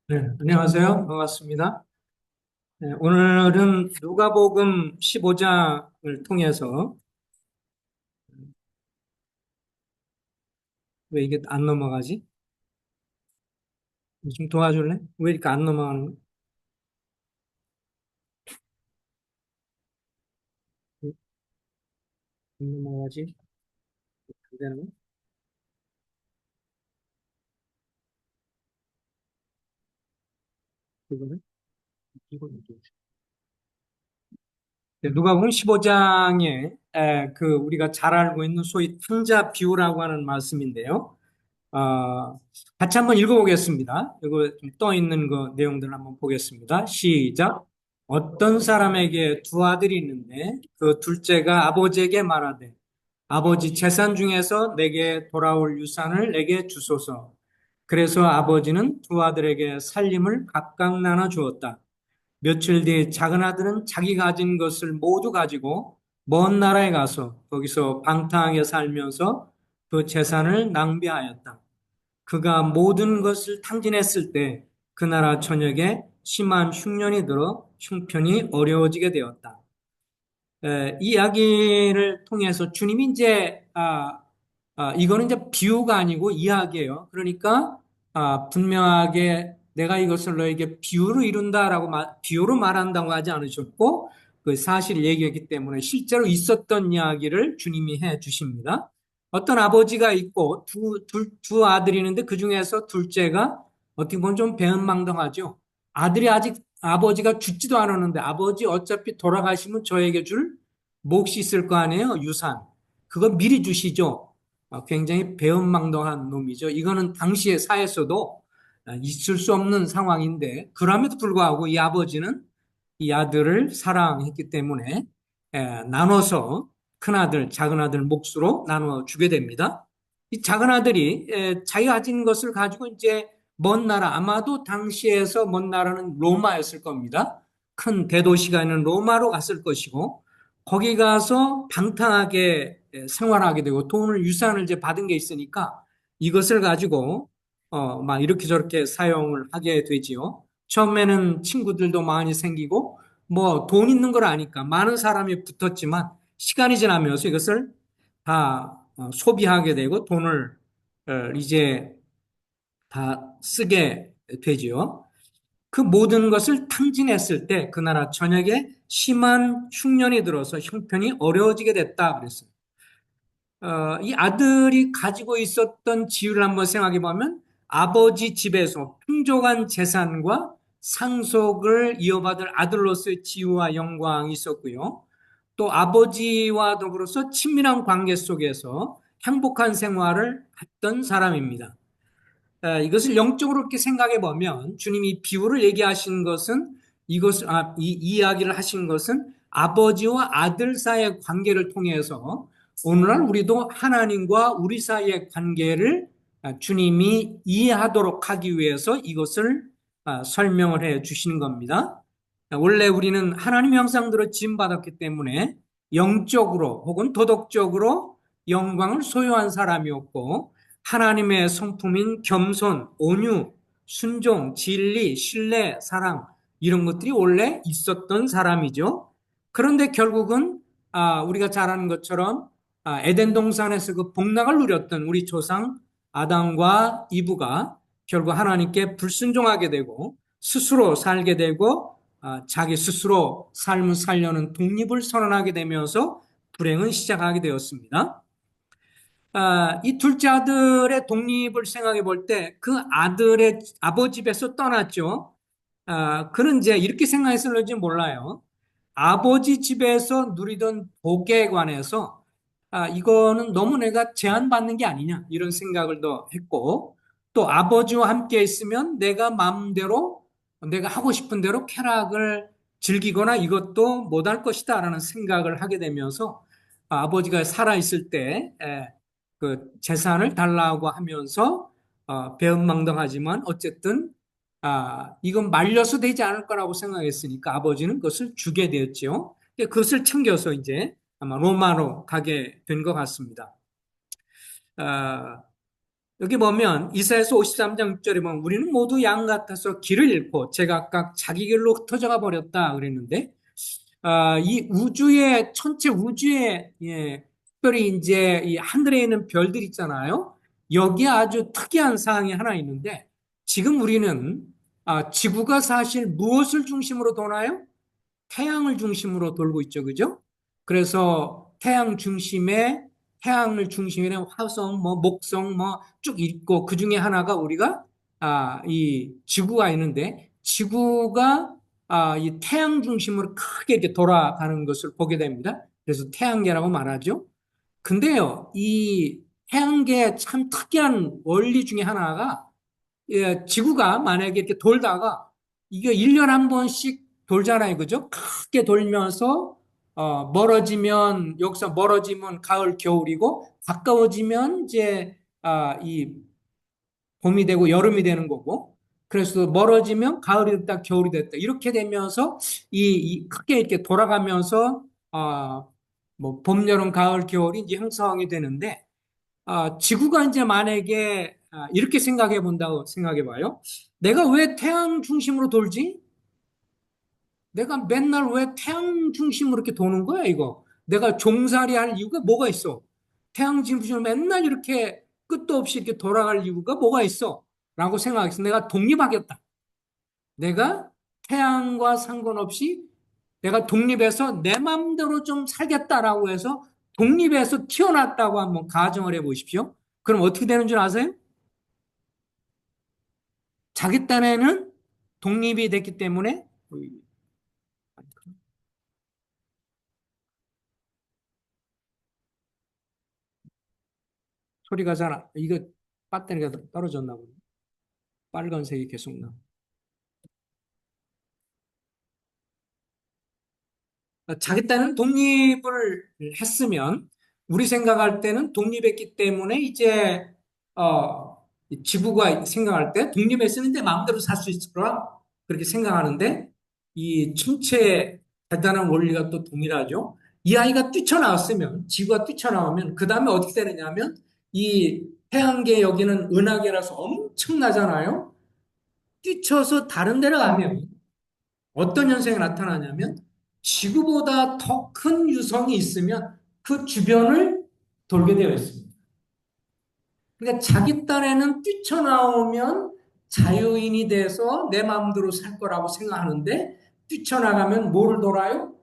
네, 안녕하세요. 반갑습니다. 네, 오늘은 누가복음 15장을 통해서 왜 이게 안 넘어가지? 좀 도와줄래? 왜 이렇게 안 넘어가는 거야? 안 넘어가지? 안 되는 거야? 이거는? 이거는 뭐지? 네, 누가복음 15장에 우리가 잘 알고 있는 소위 탕자 비유라고 하는 말씀인데요. 같이 한번 읽어보겠습니다. 이거 좀 떠 있는 그 내용들 한번 보겠습니다. 시작. 어떤 사람에게 두 아들이 있는데 그 둘째가 아버지에게 말하되 아버지 재산 중에서 내게 돌아올 유산을 내게 주소서. 그래서 아버지는 두 아들에게 살림을 각각 나눠 주었다. 며칠 뒤 작은 아들은 자기 가진 것을 모두 가지고 먼 나라에 가서 거기서 방탕하게 살면서 그 재산을 낭비하였다. 그가 모든 것을 탕진했을 때 그 나라 전역에 심한 흉년이 들어 형편이 어려워지게 되었다. 이 이야기를 통해서 주님이 이제 이거는 이제 비유가 아니고 이야기예요. 그러니까 분명하게 내가 이것을 너에게 비유로 이룬다라고 비유로 말한다고 하지 않으셨고 그 사실을 얘기했기 때문에 실제로 있었던 이야기를 주님이 해 주십니다. 어떤 아버지가 있고 두 아들이 있는데 그 중에서 둘째가 어떻게 보면 좀 배은망덕하죠. 아들이 아직 아버지가 죽지도 않았는데 아버지 어차피 돌아가시면 저에게 줄 몫이 있을 거 아니에요, 유산. 그거 미리 주시죠. 굉장히 배은망덕한 놈이죠. 이거는 당시의 사회에서도 있을 수 없는 상황인데, 그럼에도 불구하고 이 아버지는 이 아들을 사랑했기 때문에 나눠서 큰아들, 작은아들 몫으로 나눠 주게 됩니다. 이 작은아들이 자기가 가진 것을 가지고 이제 먼 나라, 아마도 당시에서 먼 나라는 로마였을 겁니다. 큰 대도시가 있는 로마로 갔을 것이고, 거기 가서 방탕하게 생활하게 되고 돈을 유산을 이제 받은 게 있으니까 이것을 가지고 막 이렇게 저렇게 사용을 하게 되지요. 처음에는 친구들도 많이 생기고 뭐 돈 있는 걸 아니까 많은 사람이 붙었지만 시간이 지나면서 이것을 다 소비하게 되고 돈을 이제 다 쓰게 되지요. 그 모든 것을 탕진했을 때 그 나라 전역에 심한 흉년이 들어서 형편이 어려워지게 됐다 그랬어요. 이 아들이 가지고 있었던 지위를 한번 생각해 보면 아버지 집에서 풍족한 재산과 상속을 이어받을 아들로서의 지위와 영광이 있었고요. 또 아버지와 더불어서 친밀한 관계 속에서 행복한 생활을 했던 사람입니다. 이것을 영적으로 이렇게 생각해 보면 주님이 비유를 얘기하신 것은 이 이야기를 하신 것은 아버지와 아들 사이의 관계를 통해서 오늘날 우리도 하나님과 우리 사이의 관계를 주님이 이해하도록 하기 위해서 이것을 설명을 해 주시는 겁니다. 원래 우리는 하나님의 형상대로 지음받았기 때문에 영적으로 혹은 도덕적으로 영광을 소유한 사람이었고 하나님의 성품인 겸손, 온유, 순종, 진리, 신뢰, 사랑 이런 것들이 원래 있었던 사람이죠. 그런데 결국은 우리가 잘 아는 것처럼 에덴 동산에서 그 복락을 누렸던 우리 조상 아담과 이브가 결국 하나님께 불순종하게 되고 스스로 살게 되고 자기 스스로 삶을 살려는 독립을 선언하게 되면서 불행은 시작하게 되었습니다. 이 둘째 아들의 독립을 생각해 볼 때 그 아들의 아버지 집에서 떠났죠. 그는 이제 이렇게 생각했을지 몰라요. 아버지 집에서 누리던 복에 관해서 이거는 너무 내가 제한받는 게 아니냐 이런 생각을 더 했고 또 아버지와 함께 있으면 내가 마음대로 내가 하고 싶은 대로 쾌락을 즐기거나 이것도 못할 것이다라는 생각을 하게 되면서 아버지가 살아있을 때 그 재산을 달라고 하면서 배은망덕하지만 어쨌든 이건 말려서 되지 않을 거라고 생각했으니까 아버지는 그것을 주게 되었죠. 그것을 챙겨서 이제 아마 로마로 가게 된 것 같습니다. 아, 여기 보면 이사야서 53장 6절에 보면 우리는 모두 양 같아서 길을 잃고 제각각 자기 길로 흩어져가 버렸다 그랬는데 이 우주의 전체 우주의 특별히 이제 이 하늘에 있는 별들 있잖아요. 여기에 아주 특이한 사항이 하나 있는데 지금 우리는 지구가 사실 무엇을 중심으로 도나요? 태양을 중심으로 돌고 있죠, 그죠? 그래서 태양을 중심에 화성, 뭐 목성, 뭐 쭉 있고 그 중에 하나가 우리가 이 지구가 있는데 지구가 이 태양 중심으로 크게 이렇게 돌아가는 것을 보게 됩니다. 그래서 태양계라고 말하죠. 근데요, 이 태양계 참 특이한 원리 중에 하나가 지구가 만약에 이렇게 돌다가 이게 1년 한 번씩 돌잖아요. 그죠? 크게 돌면서 여기서 멀어지면 가을, 겨울이고 가까워지면 이제 이 봄이 되고 여름이 되는 거고 그래서 멀어지면 가을이 됐다, 겨울이 됐다. 이렇게 되면서 이 크게 이렇게 돌아가면서 뭐 봄, 여름, 가을, 겨울이 이제 형성이 되는데 지구가 이제 만약에 이렇게 생각해 본다고 생각해 봐요. 내가 왜 태양 중심으로 돌지? 내가 맨날 왜 태양 중심으로 이렇게 도는 거야, 이거? 내가 종살이 할 이유가 뭐가 있어? 태양 중심으로 맨날 이렇게 끝도 없이 이렇게 돌아갈 이유가 뭐가 있어? 라고 생각해서 내가 독립하겠다. 내가 태양과 상관없이 내가 독립해서 내 마음대로 좀 살겠다라고 해서 독립해서 튀어났다고 한번 가정을 해 보십시오. 그럼 어떻게 되는 줄 아세요? 자기 딴에는 독립이 됐기 때문에 소리가 잘 이거 배터리가 떨어졌나 보네. 빨간색이 계속 나. 자기 딴은 독립을 했으면 우리 생각할 때는 독립했기 때문에 이제 지구가 생각할 때 독립했으면 내 마음대로 살 수 있을 거라 그렇게 생각하는데 이 천체의 대단한 원리가 또 동일하죠. 이 아이가 뛰쳐나왔으면 지구가 뛰쳐나오면 그 다음에 어떻게 되느냐면 이 태양계 여기는 은하계라서 엄청나잖아요. 뛰쳐서 다른 데로 가면 어떤 현상이 나타나냐면 지구보다 더 큰 유성이 있으면 그 주변을 돌게 되어 있습니다. 그러니까 자기 딴에는 뛰쳐나오면 자유인이 돼서 내 마음대로 살 거라고 생각하는데 뛰쳐나가면 뭐를 돌아요?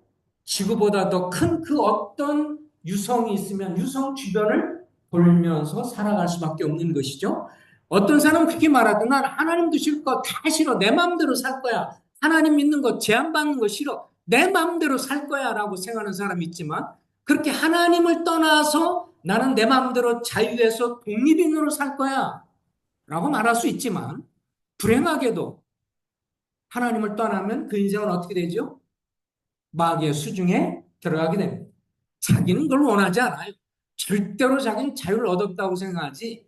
지구보다 더 큰 그 어떤 유성이 있으면 유성 주변을 돌면서 살아갈 수밖에 없는 것이죠. 어떤 사람은 그렇게 말하든 난 하나님도 싫고 다 싫어. 내 마음대로 살 거야. 하나님 믿는 거 제한받는 거 싫어. 내 마음대로 살 거야 라고 생각하는 사람이 있지만 그렇게 하나님을 떠나서 나는 내 마음대로 자유해서 독립인으로 살 거야 라고 말할 수 있지만 불행하게도 하나님을 떠나면 그 인생은 어떻게 되죠? 마귀의 수중에 들어가게 됩니다. 자기는 그걸 원하지 않아요. 절대로 자기는 자유를 얻었다고 생각하지,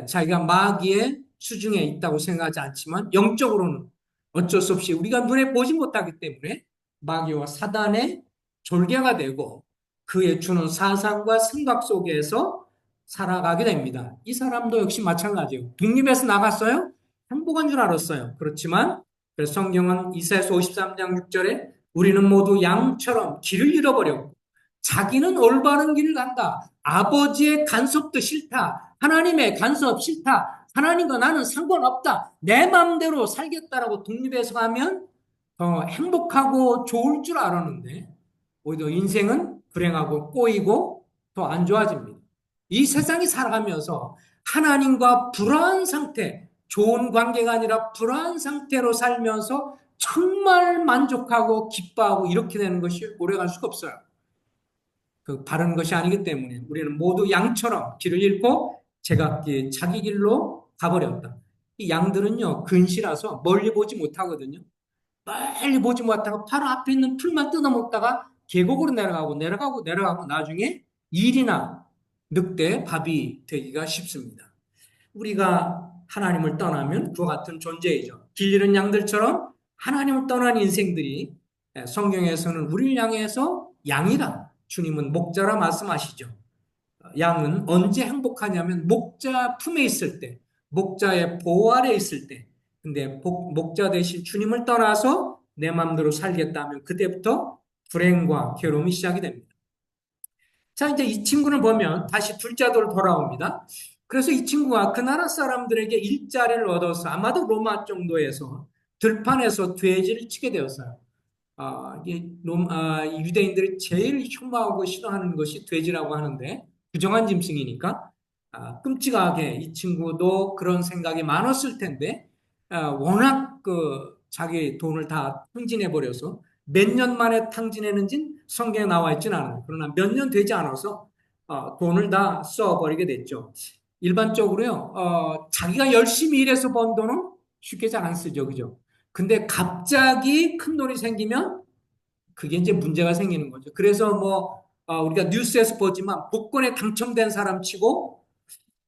자기가 마귀의 수중에 있다고 생각하지 않지만, 영적으로는 어쩔 수 없이 우리가 눈에 보지 못하기 때문에 마귀와 사단의 졸개가 되고, 그의 주는 사상과 생각 속에서 살아가게 됩니다. 이 사람도 역시 마찬가지예요. 독립해서 나갔어요? 행복한 줄 알았어요. 그렇지만, 그래서 성경은 이사야서 53장 6절에 우리는 모두 양처럼 길을 잃어버렸고 자기는 올바른 길을 간다. 아버지의 간섭도 싫다. 하나님의 간섭 싫다. 하나님과 나는 상관없다. 내 마음대로 살겠다라고 독립해서 가면 더 행복하고 좋을 줄 알았는데 오히려 인생은 불행하고 꼬이고 더 안 좋아집니다. 이 세상이 살아가면서 하나님과 불안한 상태, 좋은 관계가 아니라 불안한 상태로 살면서 정말 만족하고 기뻐하고 이렇게 되는 것이 오래갈 수가 없어요. 그 바른 것이 아니기 때문에 우리는 모두 양처럼 길을 잃고 제각기 자기 길로 가버렸다. 이 양들은요 근시라서 멀리 보지 못하거든요. 빨리 보지 못하고 바로 앞에 있는 풀만 뜯어먹다가 계곡으로 내려가고 나중에 일이나 늑대 밥이 되기가 쉽습니다. 우리가 하나님을 떠나면 그와 같은 존재이죠. 길 잃은 양들처럼 하나님을 떠난 인생들이 성경에서는 우리를 향해서 양이라 주님은 목자라 말씀하시죠. 양은 언제 행복하냐면 목자 품에 있을 때, 목자의 보호 아래 있을 때. 근데 목자 대신 주님을 떠나서 내 마음대로 살겠다면 그때부터 불행과 괴로움이 시작이 됩니다. 자, 이제 이 친구를 보면 다시 둘째 아들로 돌아옵니다. 그래서 이 친구가 그 나라 사람들에게 일자리를 얻어서 아마도 로마 정도에서 들판에서 돼지를 치게 되었어요. 유대인들이 제일 혐오하고 싫어하는 것이 돼지라고 하는데 부정한 짐승이니까 끔찍하게 이 친구도 그런 생각이 많았을 텐데 워낙 그 자기 돈을 다 탕진해 버려서 몇 년 만에 탕진했는지 성경에 나와 있지는 않아요. 그러나 몇 년 되지 않아서 돈을 다 써버리게 됐죠. 일반적으로요, 자기가 열심히 일해서 번 돈은 쉽게 잘 안 쓰죠, 그죠? 근데 갑자기 큰 돈이 생기면 그게 이제 문제가 생기는 거죠. 그래서 뭐 우리가 뉴스에서 보지만 복권에 당첨된 사람 치고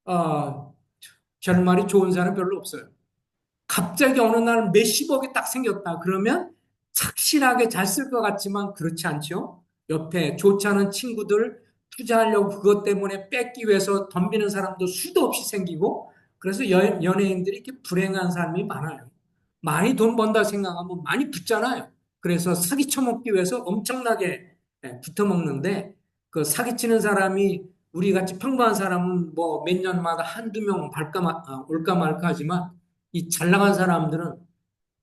어, 결말이 좋은 사람 별로 없어요. 갑자기 어느 날 몇십억이 딱 생겼다. 그러면 착실하게 잘 쓸 것 같지만 그렇지 않죠. 옆에 좋지 않은 친구들 투자하려고 그것 때문에 뺏기 위해서 덤비는 사람도 수도 없이 생기고 그래서 연예인들이 이렇게 불행한 사람이 많아요. 많이 돈 번다 생각하면 많이 붙잖아요. 그래서 사기 쳐먹기 위해서 엄청나게 붙어 먹는데 그 사기치는 사람이 우리 같이 평범한 사람은 뭐 몇 년마다 한두 명 올까 말까 하지만 이 잘 나간 사람들은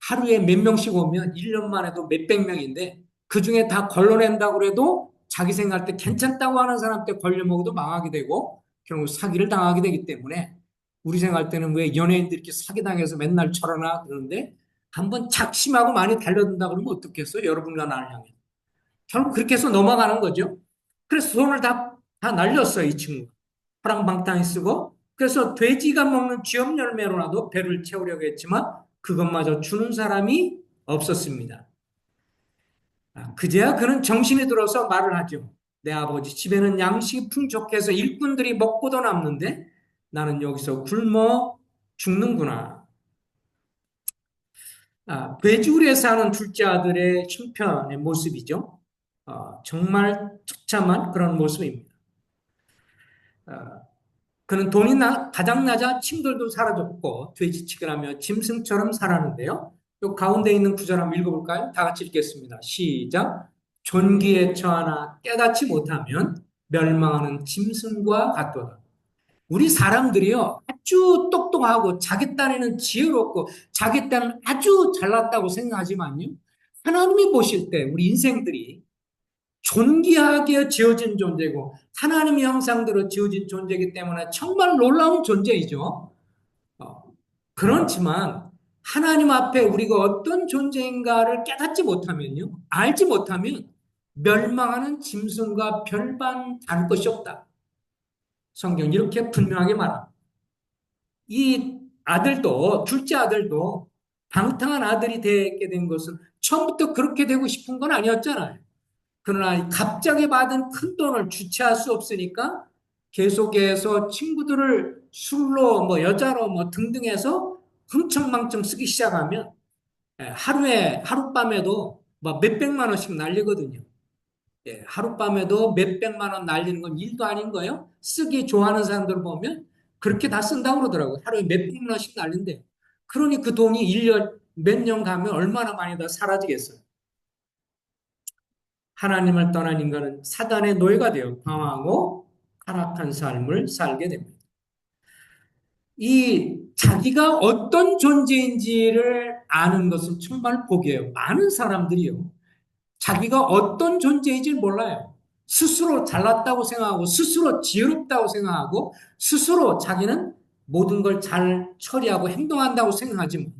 하루에 몇 명씩 오면 1년만 해도 몇백 명인데 그 중에 다 걸러낸다고 그래도 자기 생각할 때 괜찮다고 하는 사람한테 걸려먹어도 망하게 되고 결국 사기를 당하게 되기 때문에 우리 생각할 때는 왜 연예인들이 이렇게 사기당해서 맨날 철하나 그러는데 한번 작심하고 많이 달려든다 그러면 어떻겠어요? 여러분과 나를 향해. 결국 그렇게 해서 넘어가는 거죠. 그래서 돈을 다 날렸어요, 이 친구. 호랑방탕히 쓰고. 그래서 돼지가 먹는 쥐업 열매로라도 배를 채우려고 했지만 그것마저 주는 사람이 없었습니다. 그제야 그는 정신이 들어서 말을 하죠. 내 아버지 집에는 양식이 풍족해서 일꾼들이 먹고도 남는데 나는 여기서 굶어 죽는구나. 돼지우리에 사는 둘째 아들의 형편의 모습이죠. 정말 처참한 그런 모습입니다. 어, 그는 돈이 가장 낮아 친구들도 사라졌고 돼지치기라며 짐승처럼 살았는데요. 또 가운데 있는 구절 한번 읽어볼까요? 다 같이 읽겠습니다. 시작. 존귀에 처하나 깨닫지 못하면 멸망하는 짐승과 같도다. 우리 사람들이요 아주 똑똑하고 자기 딴에는 지혜롭고 자기 딴은 아주 잘났다고 생각하지만요 하나님이 보실 때 우리 인생들이 존귀하게 지어진 존재고 하나님의 형상대로 지어진 존재이기 때문에 정말 놀라운 존재이죠. 어, 그렇지만 하나님 앞에 우리가 어떤 존재인가를 깨닫지 못하면요, 알지 못하면 멸망하는 짐승과 별반 다를 것이 없다. 성경 이렇게 분명하게 말합니다. 이 아들도 둘째 아들도 방탕한 아들이 되게 된 것은 처음부터 그렇게 되고 싶은 건 아니었잖아요. 그러나 갑자기 받은 큰 돈을 주체할 수 없으니까 계속해서 친구들을 술로 뭐 여자로 뭐 등등해서 흥청망청 쓰기 시작하면 하루에 하룻밤에도 뭐 몇백만 원씩 날리거든요. 하룻밤에도 몇백만 원 날리는 건 일도 아닌 거예요. 쓰기 좋아하는 사람들 보면 그렇게 다 쓴다고 그러더라고요. 하루에 몇백만 원씩 날린대. 그러니 그 돈이 1년, 몇 년 가면 얼마나 많이 다 사라지겠어요. 하나님을 떠난 인간은 사단의 노예가 되어 방황하고 타락한 삶을 살게 됩니다. 이 자기가 어떤 존재인지를 아는 것은 정말 복이에요. 많은 사람들이요. 자기가 어떤 존재인지 몰라요. 스스로 잘났다고 생각하고 스스로 지혜롭다고 생각하고 스스로 자기는 모든 걸 잘 처리하고 행동한다고 생각하지만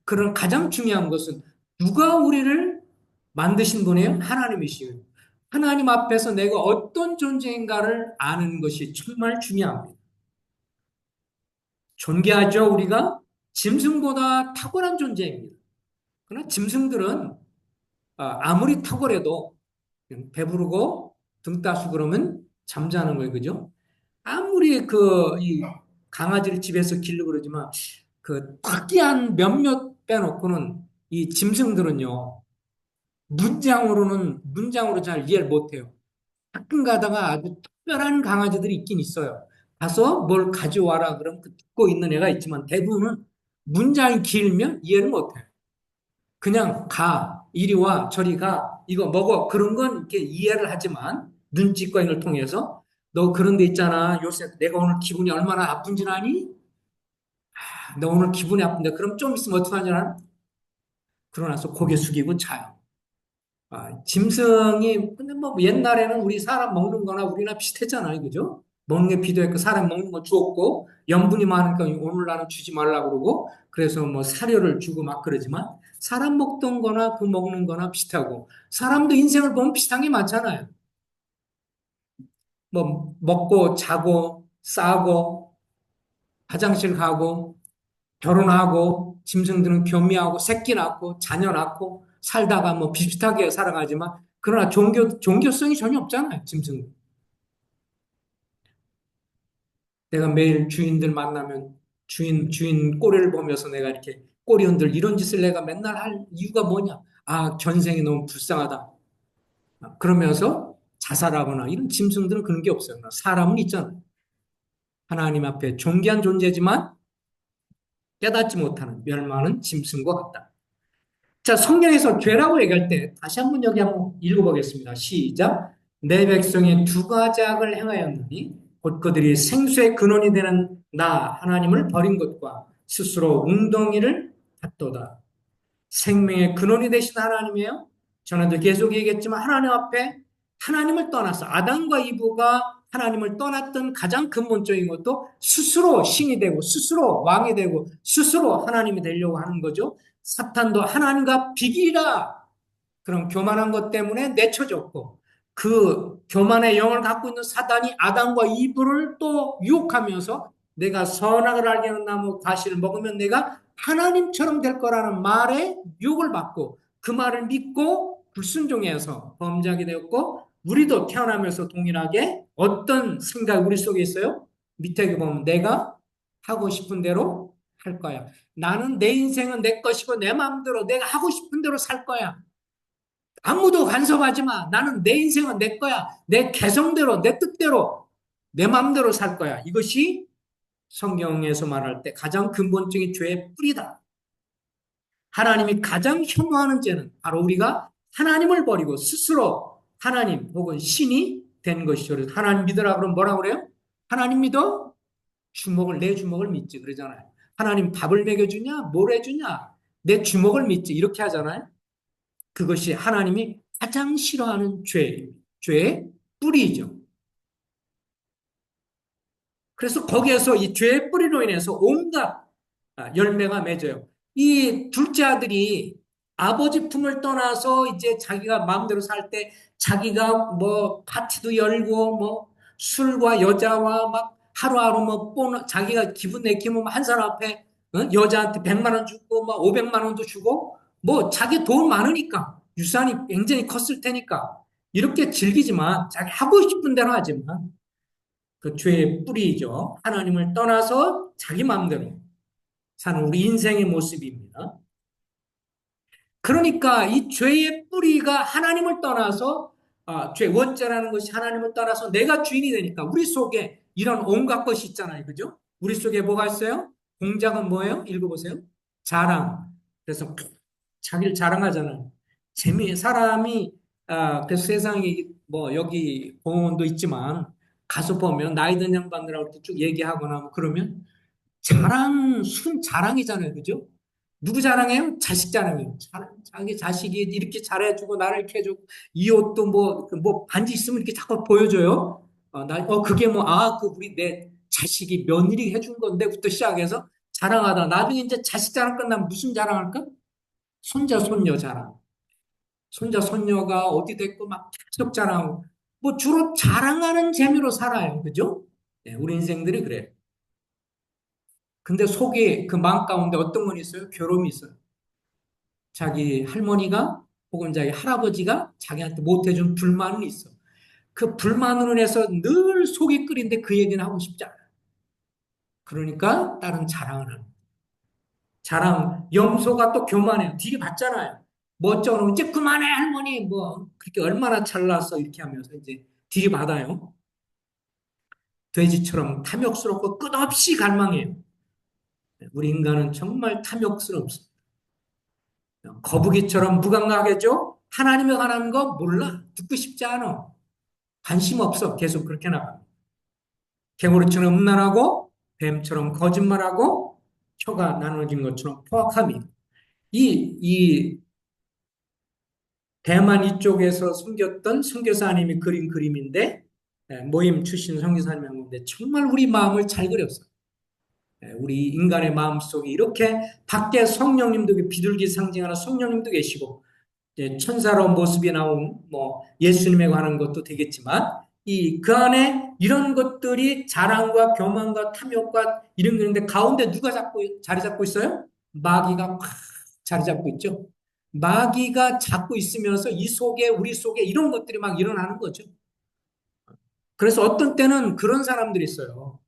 그런 가장 중요한 것은 누가 우리를 만드신 분이에요? 하나님이시요. 하나님 앞에서 내가 어떤 존재인가를 아는 것이 정말 중요합니다. 존귀하죠, 우리가? 짐승보다 탁월한 존재입니다. 그러나 짐승들은 아무리 탁월해도 배부르고 등 따시고 그러면 잠자는 거예요. 그죠? 아무리 이 강아지를 집에서 기르고 그러지만 그 특이한 몇몇 빼놓고는 이 짐승들은요. 문장으로 잘 이해를 못해요. 가끔 가다가 아주 특별한 강아지들이 있긴 있어요. 가서 뭘 가져와라 그러면 그 듣고 있는 애가 있지만 대부분은 문장이 길면 이해를 못해요. 그냥 가, 이리 와, 저리 가, 이거 먹어. 그런 건 이렇게 이해를 하지만 눈치과잉을 통해서 너 그런 데 있잖아. 요새 내가 오늘 기분이 얼마나 나쁜 줄 아니? 너 오늘 기분이 나쁜데 그럼 좀 있으면 어떡하냐? 그러고 나서 고개 숙이고 자요. 짐승이, 근데 뭐 옛날에는 우리 사람 먹는 거나 우리나 비슷했잖아요. 그죠? 먹는 게 비도했고, 사람 먹는 거 주었고, 염분이 많으니까 오늘 나는 주지 말라고 그러고, 그래서 뭐 사료를 주고 막 그러지만, 사람 먹던 거나 그 먹는 거나 비슷하고, 사람도 인생을 보면 비슷한 게 많잖아요. 뭐, 먹고, 자고, 싸고, 화장실 가고, 결혼하고, 짐승들은 교미하고, 새끼 낳고, 자녀 낳고, 살다가 뭐 비슷하게 살아가지만, 그러나 종교성이 전혀 없잖아요, 짐승. 내가 매일 주인들 만나면 주인 꼬리를 보면서 내가 이렇게 꼬리 흔들 이런 짓을 내가 맨날 할 이유가 뭐냐? 견생이 너무 불쌍하다. 그러면서 자살하거나 이런 짐승들은 그런 게 없어요. 사람은 있잖아요. 하나님 앞에 존귀한 존재지만 깨닫지 못하는 멸망하는 짐승과 같다. 자, 성경에서 죄라고 얘기할 때 다시 한번 여기 한번 읽어보겠습니다. 시작. 내 백성이 두 가작을 행하였느니 곧 그들이 생수의 근원이 되는 나 하나님을 버린 것과 스스로 웅덩이를 받도다. 생명의 근원이 되신 하나님이에요. 전에도 계속 얘기했지만 하나님 앞에 하나님을 떠나서 아담과 이브가 하나님을 떠났던 가장 근본적인 것도 스스로 신이 되고 스스로 왕이 되고 스스로 하나님이 되려고 하는 거죠. 사탄도 하나님과 비기라 그런 교만한 것 때문에 내쳐졌고 그 교만의 영을 갖고 있는 사단이 아담과 이브를 또 유혹하면서 내가 선악을 알게 하는 나무 과실을 먹으면 내가 하나님처럼 될 거라는 말에 유혹을 받고 그 말을 믿고 불순종해서 범죄하게 되었고 우리도 태어나면서 동일하게 어떤 생각이 우리 속에 있어요? 밑에 보면 내가 하고 싶은 대로 할 거야. 나는 내 인생은 내 것이고 내 마음대로 내가 하고 싶은 대로 살 거야. 아무도 간섭하지 마. 나는 내 인생은 내 거야. 내 개성대로, 내 뜻대로, 내 마음대로 살 거야. 이것이 성경에서 말할 때 가장 근본적인 죄의 뿌리다. 하나님이 가장 혐오하는 죄는 바로 우리가 하나님을 버리고 스스로 하나님 혹은 신이 된 것이죠. 그래서 하나님 믿으라 그러면 뭐라 그래요? 하나님 믿어? 내 주먹을 믿지. 그러잖아요. 하나님 밥을 먹여주냐? 뭘 해주냐? 내 주먹을 믿지. 이렇게 하잖아요. 그것이 하나님이 가장 싫어하는 죄의 뿌리죠. 그래서 거기에서 이 죄의 뿌리로 인해서 온갖 열매가 맺어요. 이 둘째 아들이 아버지 품을 떠나서 이제 자기가 마음대로 살 때 자기가 뭐 파티도 열고 뭐 술과 여자와 막 하루하루 뭐 자기가 기분 내키면 한 사람 앞에 여자한테 100만 원 주고 막 500만 원도 주고 뭐 자기 돈 많으니까 유산이 굉장히 컸을 테니까 이렇게 즐기지만 자기 하고 싶은 대로 하지만 그 죄의 뿌리죠. 하나님을 떠나서 자기 마음대로 사는 우리 인생의 모습입니다. 그러니까 이 죄의 뿌리가 하나님을 떠나서 죄 원죄라는 것이 하나님을 떠나서 내가 주인이 되니까 우리 속에 이런 온갖 것이 있잖아요. 그죠? 우리 속에 뭐가 있어요? 공작은 뭐예요? 읽어보세요. 자랑. 그래서 자기를 자랑하잖아요. 사람이 그래서 세상에 뭐 여기 공원도 있지만 가서 보면 나이 든 양반들하고 이렇게 쭉 얘기하거나 뭐 그러면 순 자랑이잖아요. 그죠? 누구 자랑해요? 자식 자랑해요. 자기 자식이 이렇게 잘해주고 나를 이렇게 해주고 이 옷도 뭐 반지 있으면 이렇게 자꾸 보여줘요. 그게 우리 내 자식이 며느리 해준 건데부터 시작해서 자랑하다. 나중에 이제 자식 자랑 끝나면 무슨 자랑할까? 손자, 손녀 자랑. 손자, 손녀가 어디 됐고 막 계속 자랑하고. 뭐 주로 자랑하는 재미로 살아요. 그죠? 네, 우리 인생들이 그래요. 근데 속에 그 마음 가운데 어떤 건 있어요? 괴로움이 있어요. 자기 할머니가 혹은 자기 할아버지가 자기한테 못해준 불만은 있어. 그 불만으로 인해서 늘 속이 끓인데 그 얘기는 하고 싶지 않아. 그러니까 다른 자랑을 하는. 염소가 또 교만해요. 뒤에 봤잖아요. 멋쩍어 놓으면 이제 그만해 할머니 뭐 그렇게 얼마나 잘났어 이렇게 하면서 이제 들이받아요. 돼지처럼 탐욕스럽고 끝없이 갈망해요. 우리 인간은 정말 탐욕스럽습니다. 거북이처럼 무감각해져. 하나님이 하는 거 몰라. 듣고 싶지 않아. 관심 없어. 계속 그렇게 나가. 개구리처럼 음란하고 뱀처럼 거짓말하고 혀가 나눠진 것처럼 포악함이. 이 대만 이쪽에서 섬겼던 선교사님이 그린 그림인데 모임 출신 선교사님이 한 건데 정말 우리 마음을 잘 그렸어요. 우리 인간의 마음 속에 이렇게 밖에 성령님도 비둘기 상징하는 성령님도 계시고 천사로 모습이 나온 뭐 예수님에 관한 것도 되겠지만 이 그 안에 이런 것들이 자랑과 교만과 탐욕과 이런 건데 가운데 누가 자리 잡고 있어요? 마귀가 팍 자리 잡고 있죠. 마귀가 잡고 있으면서 이 속에 우리 속에 이런 것들이 막 일어나는 거죠. 그래서 어떤 때는 그런 사람들이 있어요.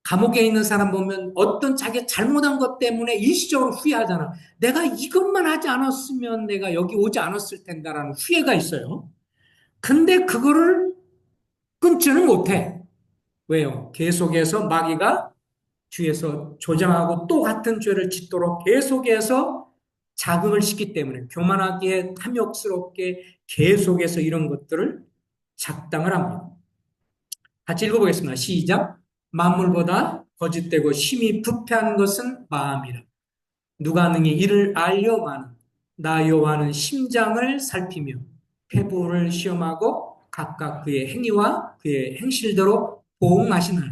감옥에 있는 사람 보면 어떤 자기 잘못한 것 때문에 일시적으로 후회하잖아. 내가 이것만 하지 않았으면 내가 여기 오지 않았을 텐다라는 후회가 있어요. 근데 그거를 끊지는 못해. 왜요? 계속해서 마귀가 뒤에서 조장하고 또 같은 죄를 짓도록 계속해서 자극을 시키기 때문에 교만하게 탐욕스럽게 계속해서 이런 것들을 작당을 합니다. 같이 읽어보겠습니다. 시작. 만물보다 거짓되고 심히 부패한 것은 마음이라. 누가 능히 이를 알려마는 나 여호와는 심장을 살피며 폐부를 시험하고 각각 그의 행위와 그의 행실대로 보응하시나니.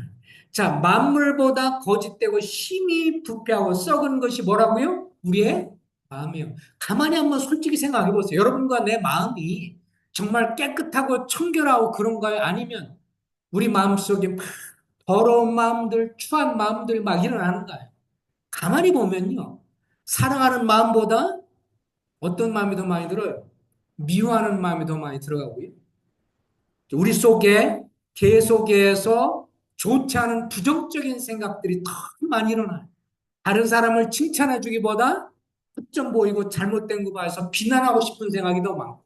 자, 만물보다 거짓되고 심히 부패하고 썩은 것이 뭐라고요? 우리의 마음이에요. 가만히 한번 솔직히 생각해 보세요. 여러분과 내 마음이 정말 깨끗하고 청결하고 그런가요? 아니면 우리 마음속에 막 더러운 마음들, 추한 마음들 막 일어나는 거예요. 가만히 보면요. 사랑하는 마음보다 어떤 마음이 더 많이 들어요? 미워하는 마음이 더 많이 들어가고요. 우리 속에 계속해서 좋지 않은 부정적인 생각들이 더 많이 일어나요. 다른 사람을 칭찬해 주기보다 헛점 보이고 잘못된 거 봐서 비난하고 싶은 생각이 더 많고.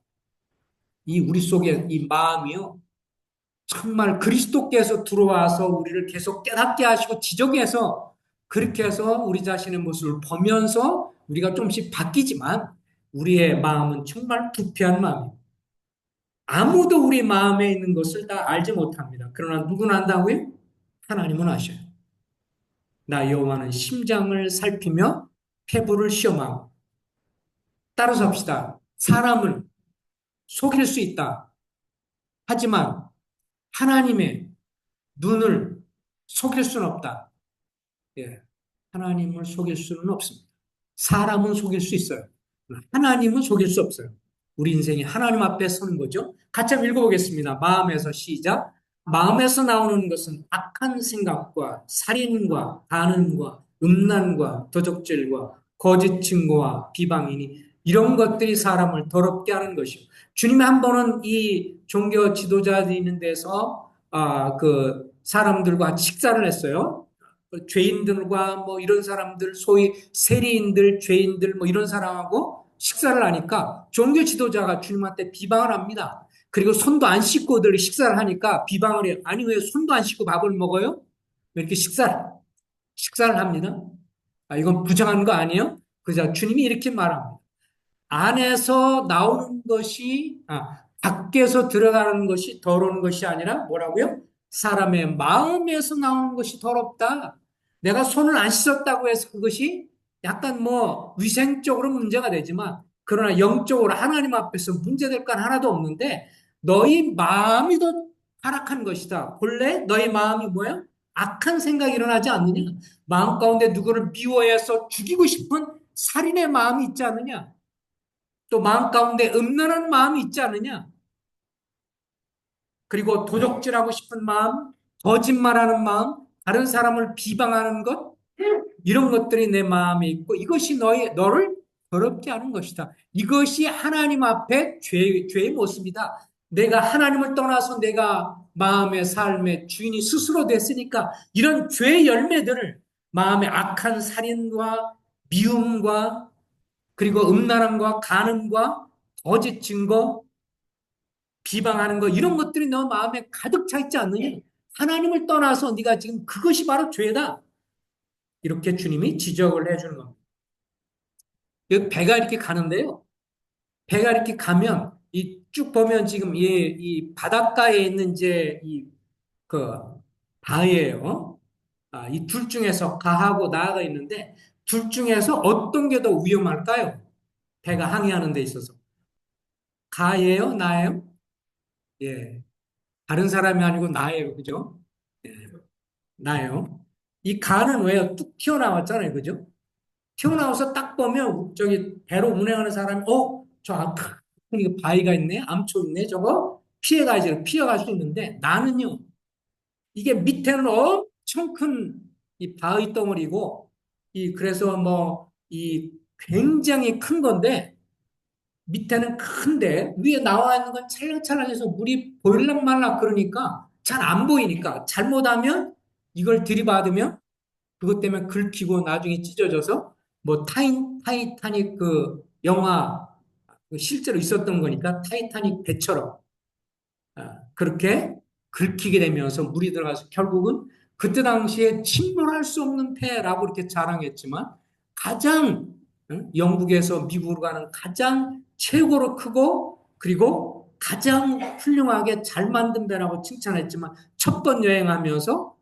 이 우리 속에 이 마음이요. 정말 그리스도께서 들어와서 우리를 계속 깨닫게 하시고 지적해서 그렇게 해서 우리 자신의 모습을 보면서 우리가 좀씩 바뀌지만 우리의 마음은 정말 부패한 마음입니다. 아무도 우리 마음에 있는 것을 다 알지 못합니다. 그러나 누구는 안다고요? 하나님은 아셔요. 나 여호와는 심장을 살피며 폐부를 시험하고 따라서 합시다. 사람을 속일 수 있다. 하지만 하나님의 눈을 속일 수는 없다. 예, 하나님을 속일 수는 없습니다. 사람은 속일 수 있어요. 하나님은 속일 수 없어요. 우리 인생이 하나님 앞에 서는 거죠. 같이 한번 읽어보겠습니다. 마음에서 시작. 마음에서 나오는 것은 악한 생각과 살인과 간음과 음란과 도적질과 거짓 증거와 비방이니 이런 것들이 사람을 더럽게 하는 것이요. 주님이 한 번은 이 종교 지도자들이 있는 데서 그 사람들과 식사를 했어요. 죄인들과 뭐 이런 사람들, 소위 세리인들, 죄인들 뭐 이런 사람하고 식사를 하니까 종교 지도자가 주님한테 비방을 합니다. 그리고 손도 안 씻고들 식사를 하니까 비방을 해요. 아니 왜 손도 안 씻고 밥을 먹어요? 왜 이렇게 식사를 합니다. 이건 부정한 거 아니에요? 그죠? 주님이 이렇게 말합니다. 안에서 나오는 것이, 밖에서 들어가는 것이 더러운 것이 아니라 뭐라고요? 사람의 마음에서 나오는 것이 더럽다. 내가 손을 안 씻었다고 해서 그것이 약간 뭐 위생적으로 문제가 되지만, 그러나 영적으로 하나님 앞에서 문제될 건 하나도 없는데, 너희 마음이 더 타락한 것이다. 본래 너희 마음이 뭐야? 악한 생각이 일어나지 않느냐? 마음 가운데 누구를 미워해서 죽이고 싶은 살인의 마음이 있지 않느냐? 또 마음 가운데 음란한 마음이 있지 않느냐? 그리고 도적질하고 싶은 마음, 거짓말하는 마음, 다른 사람을 비방하는 것, 이런 것들이 내 마음에 있고 이것이 너를 더럽게 하는 것이다. 이것이 하나님 앞에 죄의 모습이다. 내가 하나님을 떠나서 내가 마음의 삶의 주인이 스스로 됐으니까 이런 죄의 열매들을 마음의 악한 살인과 미움과 그리고 음란함과 간음과 거짓 증거, 비방하는 거 이런 것들이 너 마음에 가득 차 있지 않느냐? 하나님을 떠나서 네가 지금 그것이 바로 죄다. 이렇게 주님이 지적을 해주는 겁니다. 배가 이렇게 가는데요. 배가 이렇게 가면 이 쭉 보면 지금 이 바닷가에 있는 이제 그 바예요. 이 둘 중에서 가하고 나가 있는데 둘 중에서 어떤 게 더 위험할까요? 배가 항해하는 데 있어서 가예요, 나예요? 예, 다른 사람이 아니고 나예요, 그죠? 예, 나예요. 이 가는 왜요? 뚝 튀어나왔잖아요, 그죠? 튀어나와서 딱 보면 저기 배로 운행하는 사람이 저 큰 바위가 있네, 암초 있네, 저거 피해갈 수 있는데 나는요. 이게 밑에는 엄청 큰 이 바위 덩어리고 그래서 뭐 이 굉장히 큰 건데 밑에는 큰데 위에 나와 있는 건 찰랑찰랑해서 물이 보일락 말락 그러니까 잘 안 보이니까 잘못하면 이걸 들이받으면 그것 때문에 긁히고 나중에 찢어져서 뭐 타이타닉 그 영화 실제로 있었던 거니까 타이타닉 배처럼 그렇게 긁히게 되면서 물이 들어가서 결국은 그때 당시에 침몰할 수 없는 폐라고 이렇게 자랑했지만 가장 영국에서 미국으로 가는 가장 최고로 크고 그리고 가장 훌륭하게 잘 만든 배라고 칭찬했지만 첫 번 여행하면서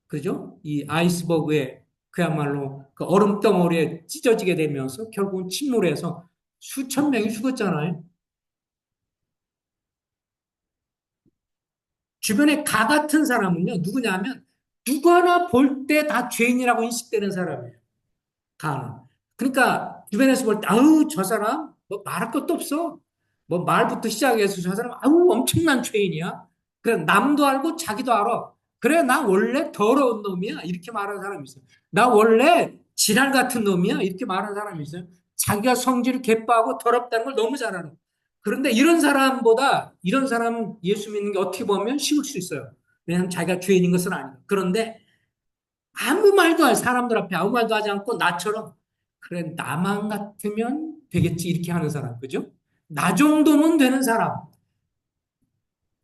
그죠? 이 아이스버그에 그야말로 그 얼음 덩어리에 찢어지게 되면서 결국은 침몰해서 수천 명이 죽었잖아요. 주변에 가 같은 사람은요, 누구냐면, 누구나 볼 때 다 죄인이라고 인식되는 사람이에요. 가는. 그러니까, 주변에서 볼 때, 아우, 저 사람, 뭐 말할 것도 없어. 뭐 말부터 시작해서 저 사람, 아우, 엄청난 죄인이야. 그래, 남도 알고 자기도 알아. 그래, 나 원래 더러운 놈이야. 이렇게 말하는 사람이 있어요. 나 원래 지랄 같은 놈이야. 이렇게 말하는 사람이 있어요. 자기가 성질이 개빠고 더럽다는 걸 너무 잘 알아. 그런데 이런 사람 예수 믿는 게 어떻게 보면 쉬울 수 있어요. 왜냐하면 자기가 죄인인 것은 아니고. 그런데 아무 말도 안 사람들 앞에 아무 말도 하지 않고 나처럼 그래 나만 같으면 되겠지 이렇게 하는 사람 그죠? 나 정도면 되는 사람.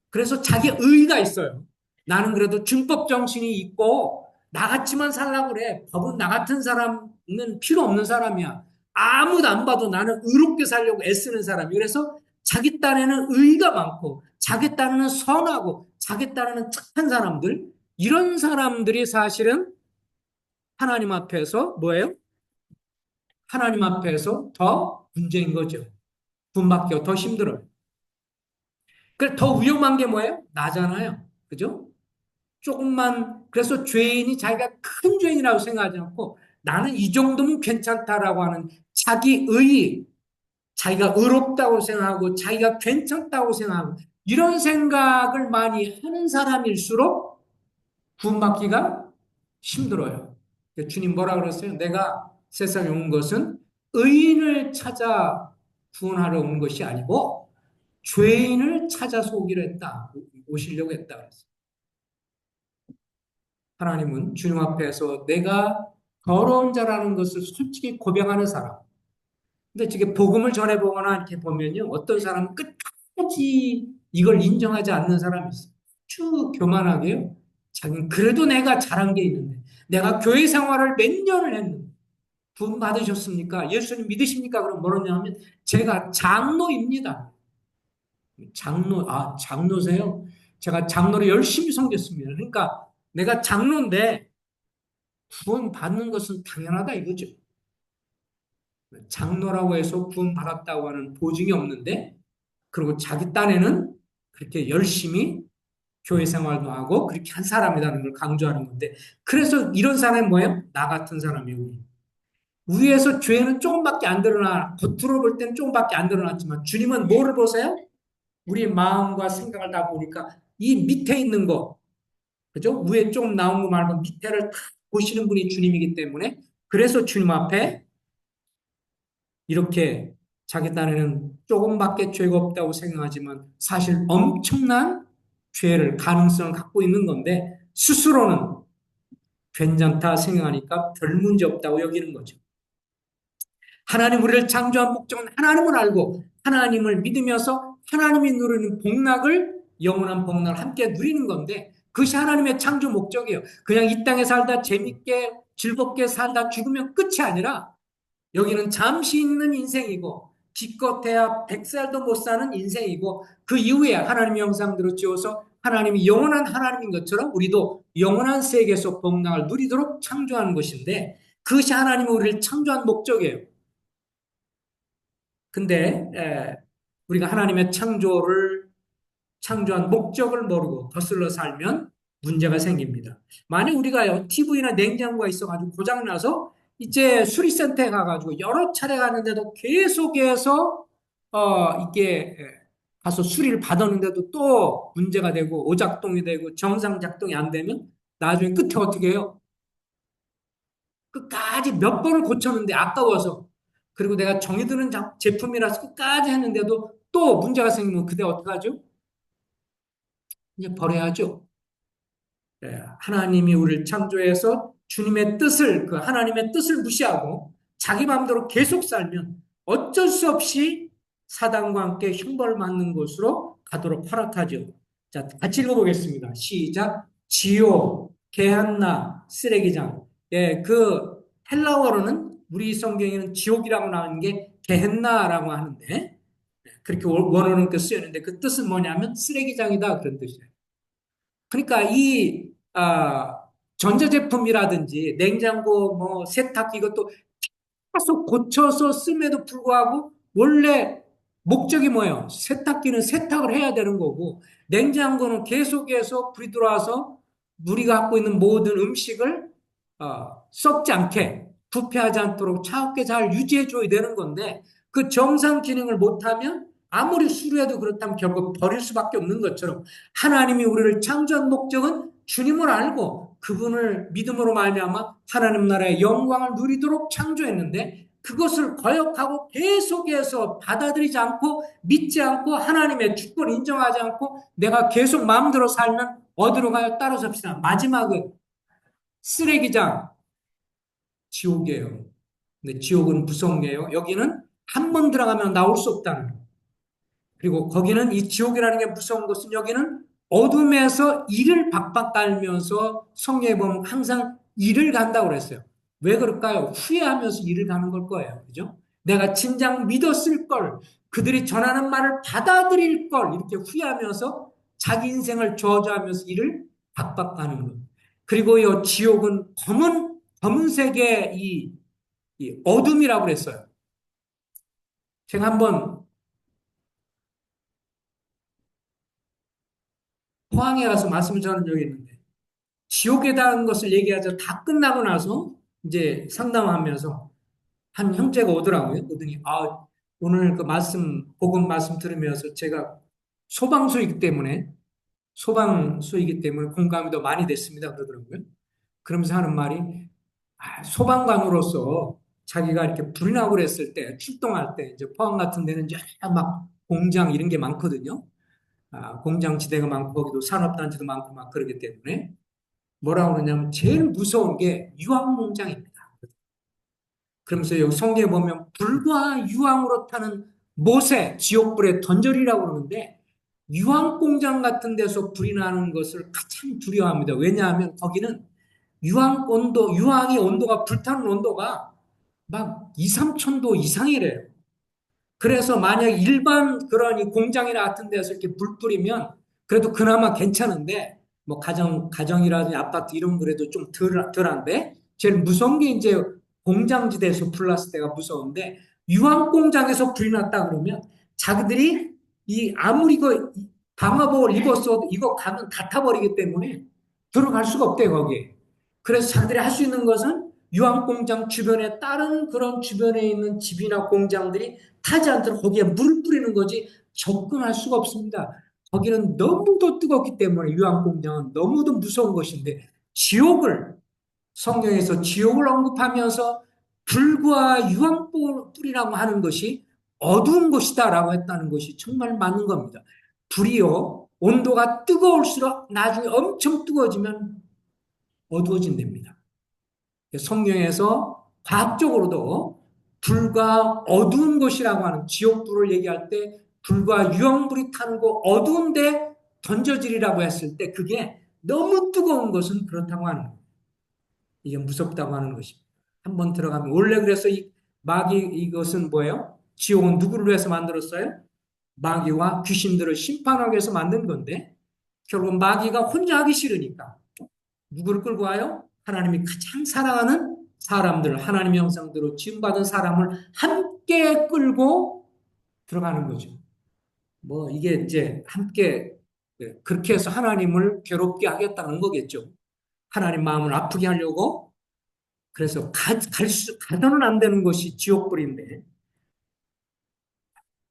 그래서 자기 의의가 있어요. 나는 그래도 준법 정신이 있고 나같이만 살라고 그래. 법은 나 같은 사람은 필요 없는 사람이야. 아무도 안 봐도 나는 의롭게 살려고 애쓰는 사람이. 그래서 자기 딴에는 의의가 많고 자기 딴에는 선하고 자기 딴에는 착한 사람들 이런 사람들이 사실은 하나님 앞에서 뭐예요? 하나님 앞에서 더 문제인 거죠. 분밖에 더 힘들어요. 더 위험한 게 뭐예요? 나잖아요. 그죠? 조금만 그래서 죄인이 자기가 큰 죄인이라고 생각하지 않고 나는 이 정도면 괜찮다라고 하는 자기 의 자기가 의롭다고 생각하고 자기가 괜찮다고 생각하고 이런 생각을 많이 하는 사람일수록 구원받기가 힘들어요. 주님 뭐라 그랬어요? 내가 세상에 온 것은 의인을 찾아 구원하러 온 것이 아니고 죄인을 찾아서 오기로 했다. 오시려고 했다. 그랬어요. 하나님은 주님 앞에서 내가 더러운 자라는 것을 솔직히 고백하는 사람. 근데 지금 복음을 전해보거나 이렇게 보면요. 어떤 사람은 끝까지 이걸 인정하지 않는 사람이 있어요. 아주 교만하게요. 자기는 그래도 내가 잘한 게 있는데, 내가 교회 생활을 몇 년을 했는데, 구원 받으셨습니까? 예수님 믿으십니까? 그럼 뭐냐 하면, 제가 장로입니다. 장로세요? 제가 장로를 열심히 섬겼습니다. 그러니까 내가 장로인데, 구원 받는 것은 당연하다 이거죠. 장로라고 해서 구원 받았다고 하는 보증이 없는데, 그리고 자기 딴에는 그렇게 열심히 교회 생활도 하고 그렇게 한 사람이라는 걸 강조하는 건데, 그래서 이런 사람이 뭐예요? 나 같은 사람이에요. 위에서 죄는 조금밖에 안 드러나, 겉으로 볼 때는 조금밖에 안 드러났지만, 주님은 뭐를 보세요? 우리 마음과 생각을 다 보니까 이 밑에 있는 거, 그죠? 위에 조금 나온 거 말고 밑에를 다 보시는 분이 주님이기 때문에, 그래서 주님 앞에 이렇게 자기 딴에는 조금밖에 죄가 없다고 생각하지만 사실 엄청난 죄를 가능성을 갖고 있는 건데 스스로는 괜찮다 생각하니까 별 문제 없다고 여기는 거죠. 하나님 우리를 창조한 목적은 하나님을 알고 하나님을 믿으면서 하나님이 누리는 복락을 영원한 복락을 함께 누리는 건데 그것이 하나님의 창조 목적이에요. 그냥 이 땅에 살다 재밌게 즐겁게 살다 죽으면 끝이 아니라 여기는 잠시 있는 인생이고 기껏해야 100살도 못 사는 인생이고 그 이후에 하나님의 형상대로 지어서 하나님이 영원한 하나님인 것처럼 우리도 영원한 세계에서 복락을 누리도록 창조하는 것인데 그것이 하나님이 우리를 창조한 목적이에요. 근데 우리가 하나님의 창조한 목적을 모르고 거슬러 살면 문제가 생깁니다. 만약 우리가요, TV나 냉장고가 있어가지고 고장나서 이제 수리센터에 가가지고 여러 차례 가는데도 계속해서, 이게, 가서 수리를 받았는데도 또 문제가 되고 오작동이 되고 정상 작동이 안 되면 나중에 끝에 어떻게 해요? 끝까지 몇 번을 고쳤는데 아까워서 그리고 내가 정이 드는 제품이라서 끝까지 했는데도 또 문제가 생기면 그때 어떡하죠? 이제 버려야죠. 하나님이 우리를 창조해서 주님의 뜻을, 그 하나님의 뜻을 무시하고 자기 마음대로 계속 살면 어쩔 수 없이 사단과 함께 형벌을 맞는 곳으로 가도록 허락하죠. 자, 같이 읽어보겠습니다. 시작. 지옥, 게한나, 쓰레기장. 예, 그 헬라어로는 우리 성경에는 지옥이라고 나오는 게 게헨나라고 하는데 그렇게 원어는 쓰였는데 그 뜻은 뭐냐면 쓰레기장이다 그런 뜻이에요. 그러니까 전자제품이라든지 냉장고, 뭐 세탁기 이것도 계속 고쳐서 씀에도 불구하고 원래 목적이 뭐예요? 세탁기는 세탁을 해야 되는 거고 냉장고는 계속해서 불이 들어와서 우리가 갖고 있는 모든 음식을 썩지 않게 부패하지 않도록 차갑게 잘 유지해 줘야 되는 건데 그 정상 기능을 못하면 아무리 수리해도 그렇다면 결국 버릴 수밖에 없는 것처럼 하나님이 우리를 창조한 목적은 주님을 알고 그분을 믿음으로 말미암아 하나님 나라의 영광을 누리도록 창조했는데 그것을 거역하고 계속해서 받아들이지 않고 믿지 않고 하나님의 주권을 인정하지 않고 내가 계속 마음대로 살면 어디로 가요? 따라잡시다. 마지막은 쓰레기장, 지옥이에요. 근데 지옥은 무서운 게요. 여기는 한 번 들어가면 나올 수 없다는 거예요. 그리고 거기는 이 지옥이라는 게 무서운 것은 여기는 어둠에서 이를 박박 깔면서 성경에 보면 항상 이를 간다고 그랬어요. 왜 그럴까요? 후회하면서 이를 가는 걸 거예요. 그죠? 내가 진작 믿었을 걸, 그들이 전하는 말을 받아들일 걸, 이렇게 후회하면서 자기 인생을 저주하면서 이를 박박 가는 것. 그리고 이 지옥은 검은색의 이 어둠이라고 그랬어요. 제가 한번 포항에 가서 말씀을 전한 적이 있는데, 지옥에 대한 것을 얘기하자 다 끝나고 나서 이제 상담하면서 한 형제가 오더라고요. 오더니, 오늘 그 복음 말씀 들으면서 제가 소방수이기 때문에 공감이 더 많이 됐습니다. 그러더라고요. 그러면서 하는 말이, 소방관으로서 자기가 이렇게 불이 나고 그랬을 때, 출동할 때, 이제 포항 같은 데는 이제 막 공장 이런 게 많거든요. 공장 지대가 많고, 거기도 산업단지도 많고 막 그러기 때문에, 뭐라고 그러냐면 제일 무서운 게 유황 공장입니다. 그러면서 여기 성경에 보면 불과 유황으로 타는 못에 지옥불에 던절이라고 그러는데 유황 공장 같은 데서 불이 나는 것을 가장 두려워합니다. 왜냐하면 거기는 유황의 온도가 불타는 온도가 막 2, 3천 도 이상이래요. 그래서 만약 일반 그런 이 공장이나 같은 데서 이렇게 불 뿌리면 그래도 그나마 괜찮은데 뭐 가정이라든지 아파트 이런 그래도 좀 덜한데 제일 무서운 게 이제 공장지대에서 불 났을 때가 무서운데 유황 공장에서 불이 났다 그러면 자기들이 이 아무리 그 방화복을 입었어도 이거 가면 다 타버리기 때문에 들어갈 수가 없대요 거기에. 그래서 자기들이 할 수 있는 것은 유황 공장 주변에 다른 그런 주변에 있는 집이나 공장들이 타지 않도록 거기에 물을 뿌리는 거지 접근할 수가 없습니다. 거기는 너무도 뜨겁기 때문에 유황 공장은 너무도 무서운 것인데 성경에서 지옥을 언급하면서 불과 유황불이라고 하는 것이 어두운 것이다라고 했다는 것이 정말 맞는 겁니다. 불이요 온도가 뜨거울수록 나중에 엄청 뜨거워지면 어두워진답니다. 성경에서 과학적으로도 불과 어두운 곳이라고 하는 지옥불을 얘기할 때 불과 유황불이 타는 곳 어두운데 던져지리라고 했을 때 그게 너무 뜨거운 것은 그렇다고 하는 거예요. 이게 무섭다고 하는 것입니다. 한번 들어가면 원래 그래서 이 마귀 이것은 뭐예요? 지옥은 누구를 위해서 만들었어요? 마귀와 귀신들을 심판하기 위해서 만든 건데 결국 마귀가 혼자 하기 싫으니까 누구를 끌고 와요? 하나님이 가장 사랑하는 사람들, 하나님의 형상대로 지음받은 사람을 함께 끌고 들어가는 거죠. 뭐 이게 이제 함께 그렇게 해서 하나님을 괴롭게 하겠다는 거겠죠. 하나님 마음을 아프게 하려고 그래서 가서는 안 되는 것이 지옥불인데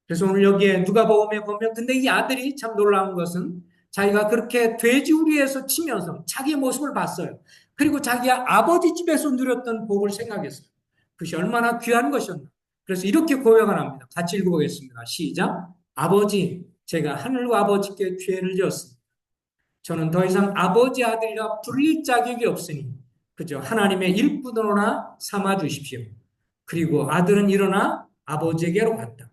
그래서 오늘 여기에 누가복음에 보면 근데 이 아들이 참 놀라운 것은 자기가 그렇게 돼지우리에서 치면서 자기의 모습을 봤어요. 그리고 자기 아버지 집에서 누렸던 복을 생각했어요. 그것이 얼마나 귀한 것이었나. 그래서 이렇게 고백을 합니다. 같이 읽어보겠습니다. 시작. 아버지, 제가 하늘과 아버지께 죄를 지었습니다. 저는 더 이상 아버지 아들이라 불릴 자격이 없으니 그저 하나님의 일꾼으로나 삼아 주십시오. 그리고 아들은 일어나 아버지에게로 갔다.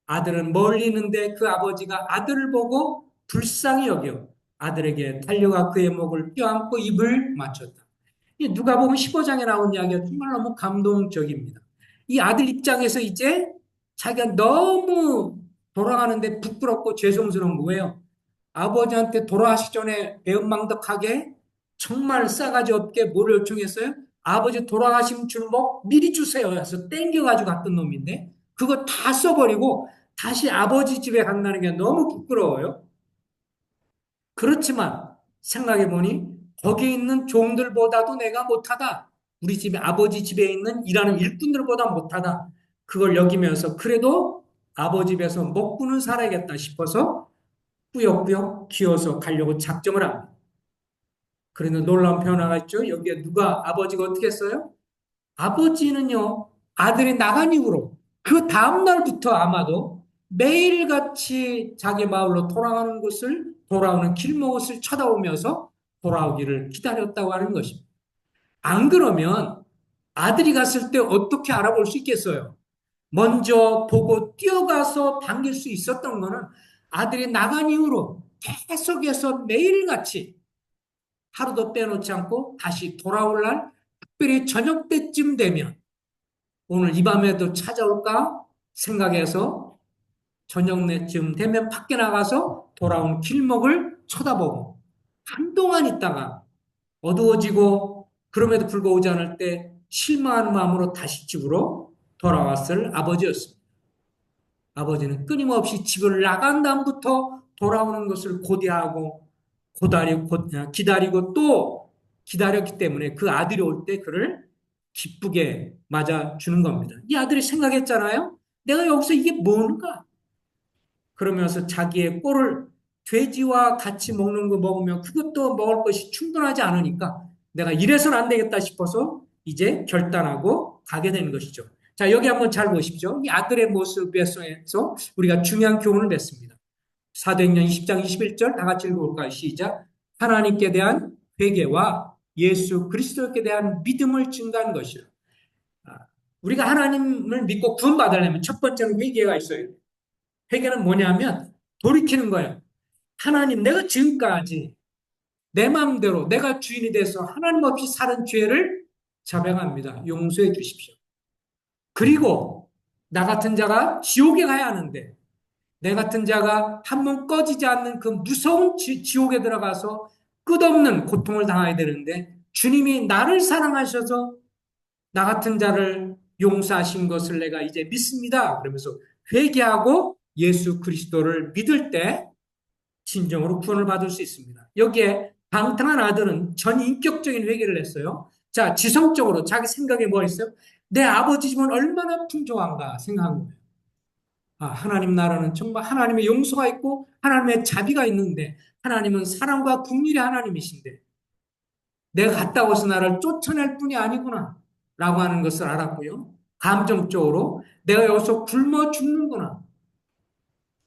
아들은 멀리 있는데 그 아버지가 아들을 보고 불쌍히 여겨 아들에게 달려가 그의 목을 껴안고 입을 맞췄다. 이 누가복음 15장에 나온 이야기가 정말 너무 감동적입니다. 이 아들 입장에서 이제 자기가 너무 돌아가는데 부끄럽고 죄송스러운 거예요. 아버지한테 돌아가시기 전에 배은망덕하게 정말 싸가지 없게 뭐를 요청했어요? 아버지 돌아가신 줄목 미리 주세요 해서 땡겨가지고 갔던 놈인데 그거 다 써버리고 다시 아버지 집에 간다는 게 너무 부끄러워요. 그렇지만 생각해보니 거기 있는 종들보다도 내가 못하다. 우리 집에 아버지 집에 있는 일하는 일꾼들보다 못하다. 그걸 여기면서 그래도 아버지 집에서 먹고는 살아야겠다 싶어서 꾸역꾸역 기어서 가려고 작정을 합니다. 그런데 놀라운 변화가 있죠. 여기에 누가 아버지가 어떻게 했어요? 아버지는요, 아들이 나간 이후로 그 다음날부터 아마도 매일같이 자기 마을로 돌아가는 곳을, 돌아오는 길목을 쳐다보면서 돌아오기를 기다렸다고 하는 것입니다. 안 그러면 아들이 갔을 때 어떻게 알아볼 수 있겠어요? 먼저 보고 뛰어가서 당길 수 있었던 거는 아들이 나간 이후로 계속해서 매일같이 하루도 빼놓지 않고 다시 돌아올 날 특별히 저녁 때쯤 되면 오늘 이 밤에도 찾아올까 생각해서 저녁쯤 되면 밖에 나가서 돌아온 길목을 쳐다보고 한동안 있다가 어두워지고 그럼에도 불구하고 오지 않을 때 실망하는 마음으로 다시 집으로 돌아왔을 아버지였습니다. 아버지는 끊임없이 집을 나간 다음부터 돌아오는 것을 고대하고 기다리고 또 기다렸기 때문에 그 아들이 올 때 그를 기쁘게 맞아주는 겁니다. 이 아들이 생각했잖아요. 내가 여기서 이게 뭔가? 그러면서 자기의 꼴을 돼지와 같이 먹는 거 먹으면 그것도 먹을 것이 충분하지 않으니까 내가 이래서는 안 되겠다 싶어서 이제 결단하고 가게 되는 것이죠. 자, 여기 한번 잘 보십시오. 이 아들의 모습에서 우리가 중요한 교훈을 냈습니다. 사도행전 20장 21절 다 같이 읽어볼까요? 시작. 하나님께 대한 회개와 예수 그리스도께 대한 믿음을 증가한 것이라. 우리가 하나님을 믿고 구원받으려면 첫 번째는 회개가 있어야 돼요. 회개는 뭐냐면 돌이키는 거예요. 하나님, 내가 지금까지 내 마음대로 내가 주인이 돼서 하나님 없이 사는 죄를 자백합니다. 용서해 주십시오. 그리고 나 같은 자가 지옥에 가야 하는데 내 같은 자가 한 번 꺼지지 않는 그 무서운 지옥에 들어가서 끝없는 고통을 당해야 되는데 주님이 나를 사랑하셔서 나 같은 자를 용서하신 것을 내가 이제 믿습니다. 그러면서 회개하고 예수 그리스도를 믿을 때 진정으로 구원을 받을 수 있습니다. 여기에 방탕한 아들은 전인격적인 회개를 했어요. 자, 지성적으로 자기 생각에 뭐 있어요? 내 아버지 집은 얼마나 풍족한가 생각한 거예요. 아, 하나님 나라는 정말 하나님의 용서가 있고 하나님의 자비가 있는데 하나님은 사랑과 긍휼의 하나님이신데 내가 갔다 와서 나를 쫓아낼 뿐이 아니구나 라고 하는 것을 알았고요. 감정적으로 내가 여기서 굶어 죽는구나.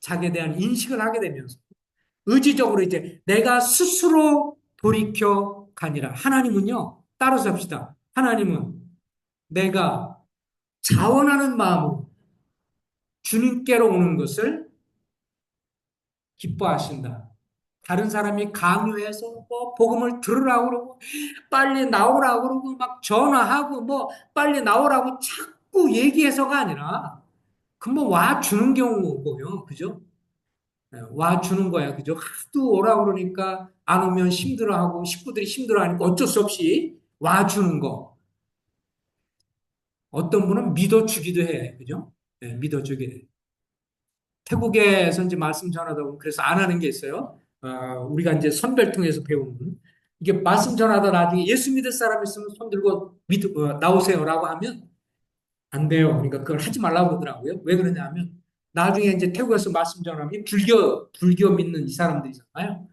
자기에 대한 인식을 하게 되면서 의지적으로 이제 내가 스스로 돌이켜 가니라. 하나님은요, 따라서 합시다. 하나님은 내가 자원하는 마음으로 주님께로 오는 것을 기뻐하신다. 다른 사람이 강요해서 뭐 복음을 들으라고 그러고 빨리 나오라고 그러고 막 전화하고 뭐 빨리 나오라고 자꾸 얘기해서가 아니라 그 뭐 와주는 경우고요. 그죠? 와주는 거야. 그죠? 하도 오라고 그러니까 안 오면 힘들어하고 식구들이 힘들어하니까 어쩔 수 없이 와주는 거. 어떤 분은 믿어주기도 해. 그죠? 네, 믿어주기도 해. 태국에서 이제 말씀 전하다 보면 그래서 안 하는 게 있어요. 우리가 이제 선별 통해서 배우는 이게 말씀 전하다 나중에 예수 믿을 사람 있으면 손 들고 나오세요라고 하면 안 돼요. 그러니까 그걸 하지 말라고 그러더라고요. 왜 그러냐면 나중에 이제 태국에서 말씀 전하면 불교 믿는 이 사람들이잖아요.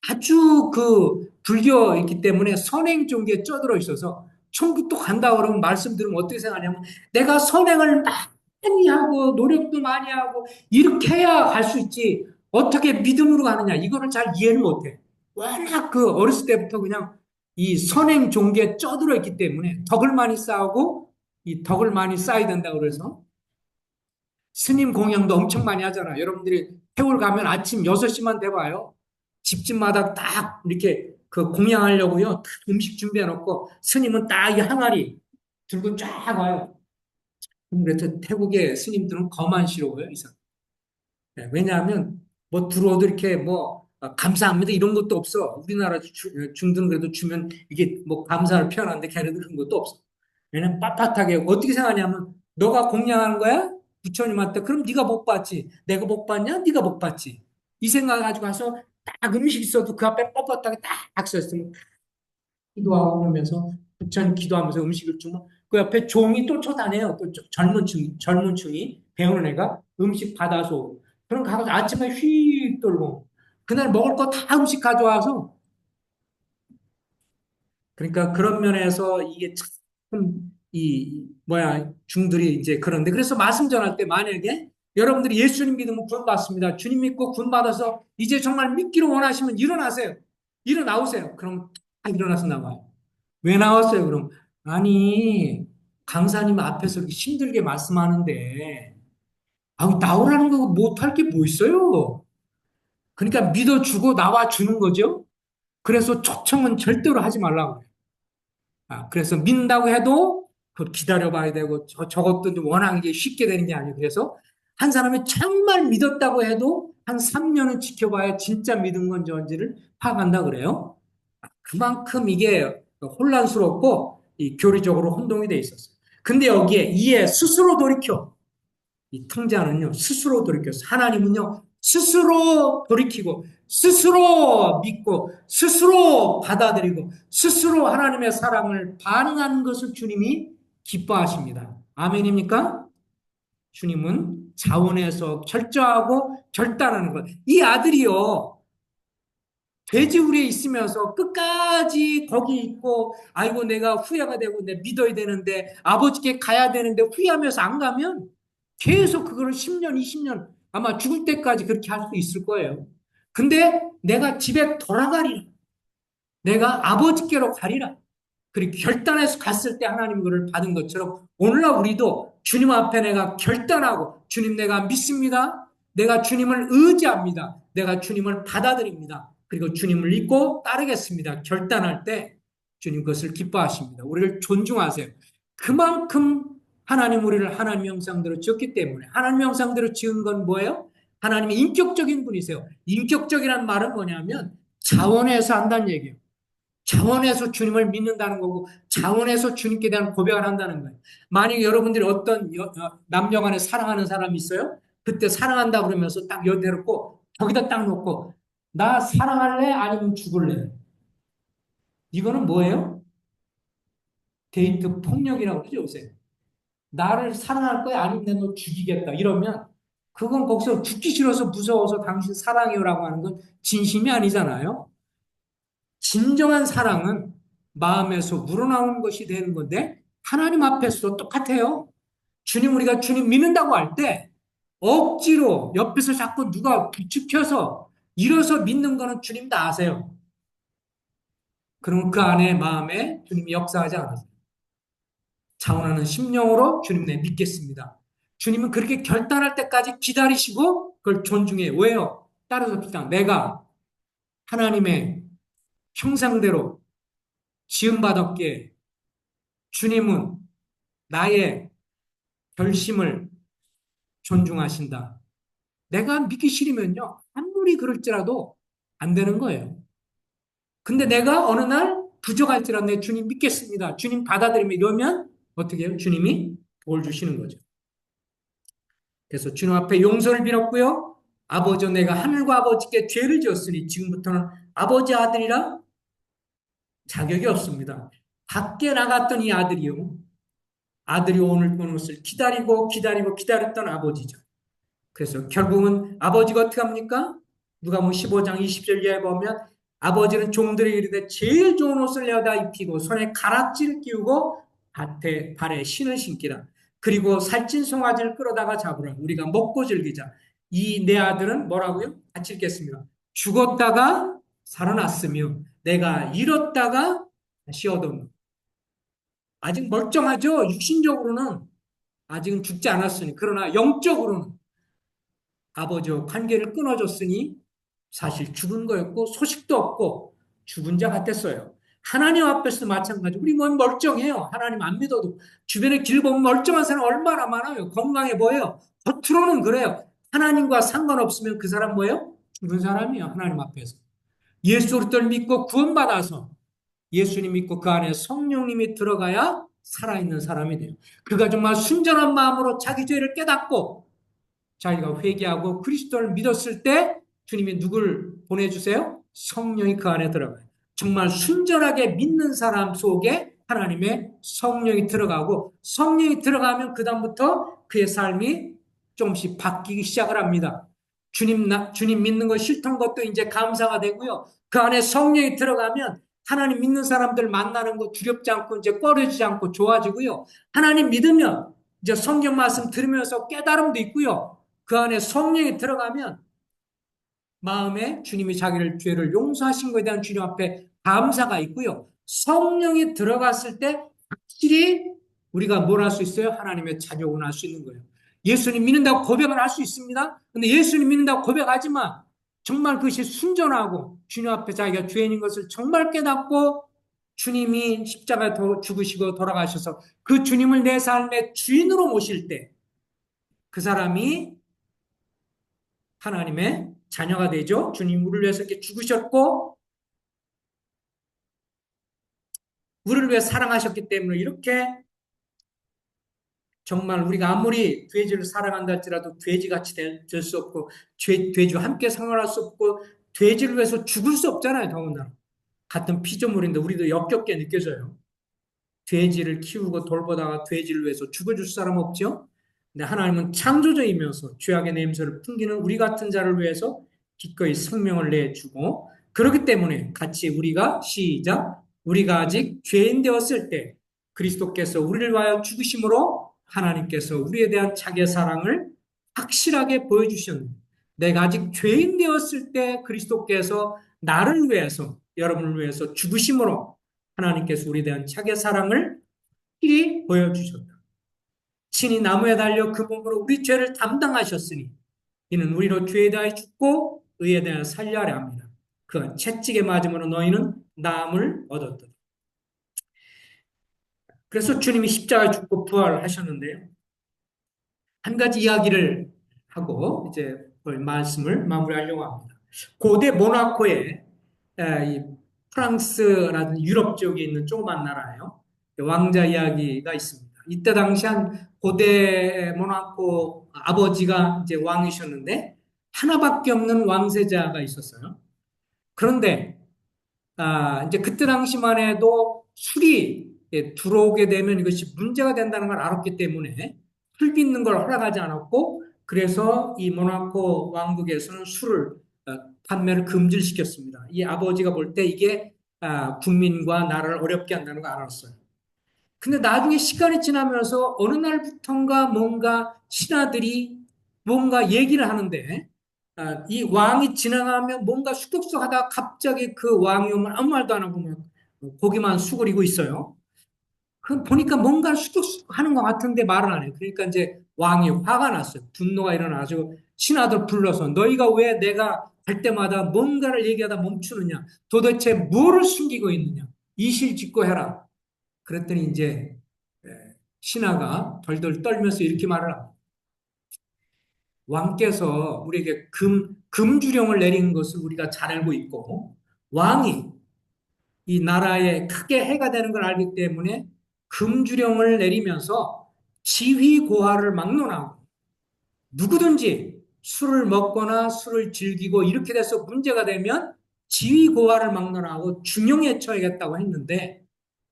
아주 그 불교이기 때문에 선행 종교에 쩌들어 있어서 천국 또 간다 그러면 말씀 들으면 어떻게 생각하냐면 내가 선행을 많이 하고 노력도 많이 하고 이렇게 해야 갈 수 있지 어떻게 믿음으로 가느냐 이거를 잘 이해를 못해. 워낙 그 어렸을 때부터 그냥 이 선행 종교에 쩌들어 있기 때문에 덕을 많이 쌓고 이 덕을 많이 쌓아야 된다고 그래서 스님 공양도 엄청 많이 하잖아. 여러분들이 세월 가면 아침 6시만 돼봐요. 집집마다 딱 이렇게 그 공양하려고요. 딱 음식 준비해 놓고 스님은 딱 이 항아리 들고 쫙 와요. 그래서 태국의 스님들은 거만스러워요. 이상. 왜냐하면 뭐 들어오도 이렇게 뭐 감사합니다 이런 것도 없어. 우리나라 중등 그래도 주면 이게 뭐 감사를 표현하는데 걔네들 그런 것도 없어. 왜냐면 빳빳하게 어떻게 생각하냐면 너가 공양하는 거야? 부처님한테 그럼 네가 복 받지. 내가 복 받냐? 네가 복 받지. 이 생각 가지고 가서 딱 음식 있어도 그 앞에 뻣뻣하게 딱 써있으면 기도하고 그러면서 부처님 기도하면서 음식을 주면 그 옆에 종이 또 쳐다녀요. 또 젊은 층이 배우는 애가 음식 받아서 오고. 그럼 가서 아침에 휙 돌고 그날 먹을 거 다 음식 가져와서 그러니까 그런 면에서 이게 참 이 뭐야 중들이 이제 그런데 그래서 말씀 전할 때 만약에 여러분들이 예수님 믿으면 구원 받습니다. 주님 믿고 구원 받아서 이제 정말 믿기를 원하시면 일어나세요. 일어나오세요. 그럼 다 일어나서 나와요. 왜 나왔어요, 그럼? 아니, 강사님 앞에서 이렇게 힘들게 말씀하는데, 나오라는 거 못할 게 뭐 있어요? 그러니까 믿어주고 나와주는 거죠? 그래서 초청은 절대로 하지 말라고 그래요. 그래서 믿는다고 해도 그 기다려봐야 되고, 저것도 좀 워낙 이게 쉽게 되는 게 아니에요. 그래서 한 사람이 정말 믿었다고 해도 한 3년은 지켜봐야 진짜 믿은 건지 뭔지를 파악한다 그래요. 그만큼 이게 혼란스럽고 이 교리적으로 혼동이 돼 있었어요. 근데 여기에 이에 스스로 돌이켜 이 탕자는요 스스로 돌이켜서 하나님은요 스스로 돌이키고 스스로 믿고 스스로 받아들이고 스스로 하나님의 사랑을 반응하는 것을 주님이 기뻐하십니다. 아멘입니까? 주님은 자원에서 철저하고 결단하는 것. 이 아들이요 돼지우리에 있으면서 끝까지 거기 있고 아이고 내가 후회가 되고 내 믿어야 되는데 아버지께 가야 되는데 후회하면서 안 가면 계속 그거를 10년, 20년 아마 죽을 때까지 그렇게 할 수 있을 거예요. 근데 내가 집에 돌아가리라. 내가 아버지께로 가리라. 그리고 결단해서 갔을 때 하나님 그를 받은 것처럼 오늘날 우리도 주님 앞에 내가 결단하고 주님 내가 믿습니다. 내가 주님을 의지합니다. 내가 주님을 받아들입니다. 그리고 주님을 믿고 따르겠습니다. 결단할 때 주님 그것을 기뻐하십니다. 우리를 존중하세요. 그만큼 하나님 우리를 하나님 형상대로 지었기 때문에 하나님 형상대로 지은 건 뭐예요? 하나님이 인격적인 분이세요. 인격적이란 말은 뭐냐면 자원에서 한다는 얘기예요. 자원에서 주님을 믿는다는 거고 자원에서 주님께 대한 고백을 한다는 거예요. 만약에 여러분들이 어떤 남녀 간에 사랑하는 사람이 있어요? 그때 사랑한다 그러면서 딱 여대놓고 저기다 딱 놓고 나 사랑할래? 아니면 죽을래? 이거는 뭐예요? 데이트 폭력이라고 그러죠 요새. 나를 사랑할 거야? 아니면 내가 너 죽이겠다 이러면 그건 거기서 죽기 싫어서 무서워서 당신 사랑해요라고 하는 건 진심이 아니잖아요. 진정한 사랑은 마음에서 우러나오는 것이 되는 건데 하나님 앞에서도 똑같아요. 주님 우리가 주님 믿는다고 할 때 억지로 옆에서 자꾸 누가 부추켜서 일어서 믿는 거는 주님 다 아세요. 그럼 그 안에 마음에 주님이 역사하지 않으세요. 차원하는 심령으로 주님 내 믿겠습니다. 주님은 그렇게 결단할 때까지 기다리시고 그걸 존중해요. 왜요? 따라섭시다. 내가 하나님의 형상대로 지음받았기에 주님은 나의 결심을 존중하신다. 내가 믿기 싫으면요, 아무리 그럴지라도 안 되는 거예요. 근데 내가 어느 날 부족할지라도 내 주님 믿겠습니다. 주님 받아들이면 이러면 어떻게 해요? 주님이 도울 주시는 거죠. 그래서 주님 앞에 용서를 빌었고요. 아버지, 내가 하늘과 아버지께 죄를 지었으니 지금부터는 아버지 아들이라 자격이 없습니다. 밖에 나갔던 이 아들이요. 아들이 오늘 보는 것을 기다리고 기다리고 기다렸던 아버지죠. 그래서 결국은 아버지가 어떻게 합니까? 누가복음 15장 20절 이하에 보면 아버지는 종들에게 이르되 제일 좋은 옷을 내어다 입히고 손에 가락지를 끼우고 발에 신을 신기라. 그리고 살찐 송아지를 끌어다가 잡으라. 우리가 먹고 즐기자. 이 내 아들은 뭐라고요? 같이 읽겠습니다. 죽었다가 살아났으며 내가 잃었다가 다시 얻었노. 아직 멀쩡하죠? 육신적으로는 아직은 죽지 않았으니. 그러나 영적으로는 아버지와 관계를 끊어줬으니 사실 죽은 거였고 소식도 없고 죽은 자 같았어요. 하나님 앞에서도 마찬가지. 우리 몸 멀쩡해요. 하나님 안 믿어도 주변에 길 보면 멀쩡한 사람 얼마나 많아요. 건강해 보여요. 겉으로는 그래요. 하나님과 상관없으면 그 사람 뭐예요? 죽은 사람이에요. 하나님 앞에서. 예수 그리스도를 믿고 구원받아서 예수님 믿고 그 안에 성령님이 들어가야 살아있는 사람이 돼요. 그가 정말 순전한 마음으로 자기 죄를 깨닫고 자기가 회개하고 그리스도를 믿었을 때 주님이 누굴 보내주세요? 성령이 그 안에 들어가요. 정말 순전하게 믿는 사람 속에 하나님의 성령이 들어가고 성령이 들어가면 그 다음부터 그의 삶이 조금씩 바뀌기 시작을 합니다. 주님 믿는 거 싫던 것도 이제 감사가 되고요. 그 안에 성령이 들어가면 하나님 믿는 사람들 만나는 거 두렵지 않고 이제 꺼려지지 않고 좋아지고요. 하나님 믿으면 이제 성경 말씀 들으면서 깨달음도 있고요. 그 안에 성령이 들어가면 마음에 주님이 자기를 죄를 용서하신 것에 대한 주님 앞에 감사가 있고요. 성령이 들어갔을 때 확실히 우리가 뭘 할 수 있어요? 하나님의 자녀를 할 수 있는 거예요. 예수님 믿는다고 고백을 할 수 있습니다. 근데 예수님 믿는다고 고백하지만 정말 그것이 순전하고 주님 앞에 자기가 죄인인 것을 정말 깨닫고 주님이 십자가에 죽으시고 돌아가셔서 그 주님을 내 삶의 주인으로 모실 때 그 사람이 하나님의 자녀가 되죠. 주님 우리를 위해서 이렇게 죽으셨고 우리를 위해 사랑하셨기 때문에 이렇게 정말 우리가 아무리 돼지를 사랑한다 할지라도 돼지같이 될 수 없고 돼지와 함께 생활할 수 없고 돼지를 위해서 죽을 수 없잖아요. 더군다나 같은 피조물인데 우리도 역겹게 느껴져요. 돼지를 키우고 돌보다가 돼지를 위해서 죽어줄 사람 없죠? 근데 하나님은 창조주이면서 죄악의 냄새를 풍기는 우리 같은 자를 위해서 기꺼이 생명을 내주고 그렇기 때문에 같이 우리가 시작 우리가 아직 죄인 되었을 때 그리스도께서 우리를 위하여 죽으심으로 하나님께서 우리에 대한 자기의 사랑을 확실하게 보여주셨는데 내가 아직 죄인 되었을 때 그리스도께서 나를 위해서 여러분을 위해서 죽으심으로 하나님께서 우리에 대한 자기의 사랑을 확실히 보여주셨다. 친히 나무에 달려 그 몸으로 우리 죄를 담당하셨으니 이는 우리로 죄에 대하여 죽고 의에 대하여 살려야 합니다. 그 채찍에 맞음으로 너희는 나음을 얻었다. 그래서 주님이 십자가에 죽고 부활하셨는데요. 한 가지 이야기를 하고 이제 말씀을 마무리하려고 합니다. 고대 모나코에 이 프랑스라든 유럽 쪽에 있는 조그만 나라예요. 왕자 이야기가 있습니다. 이때 당시 한 고대 모나코 아버지가 이제 왕이셨는데 하나밖에 없는 왕세자가 있었어요. 그런데 이제 그때 당시만 해도 술이 들어오게 되면 이것이 문제가 된다는 걸 알았기 때문에 술 빚는 걸 허락하지 않았고 그래서 이 모나코 왕국에서는 술을 판매를 금지시켰습니다. 이 아버지가 볼 때 이게 국민과 나라를 어렵게 한다는 걸 알았어요. 근데 나중에 시간이 지나면서 어느 날부턴가 뭔가 신하들이 뭔가 얘기를 하는데 이 왕이 지나가면 뭔가 쑥덕쑥 하다가 갑자기 그 왕이 오면 아무 말도 안 하고 막 고기만 수그리고 있어요. 그 보니까 뭔가 쑥덕쑥 하는 것 같은데 말은 안 해요. 그러니까 이제 왕이 화가 났어요. 분노가 일어나가지고 신하들 불러서 너희가 왜 내가 할 때마다 뭔가를 얘기하다 멈추느냐? 도대체 뭐를 숨기고 있느냐? 이실직고해라. 그랬더니 이제 신하가 덜덜 떨면서 이렇게 말을 합니다. 왕께서 우리에게 금주령을 내린 것을 우리가 잘 알고 있고, 왕이 이 나라에 크게 해가 되는 걸 알기 때문에 금주령을 내리면서 지휘고하를 막론하고 누구든지 술을 먹거나 술을 즐기고 이렇게 돼서 문제가 되면 지위고하를 막론하고 중형에 처해겠다고 했는데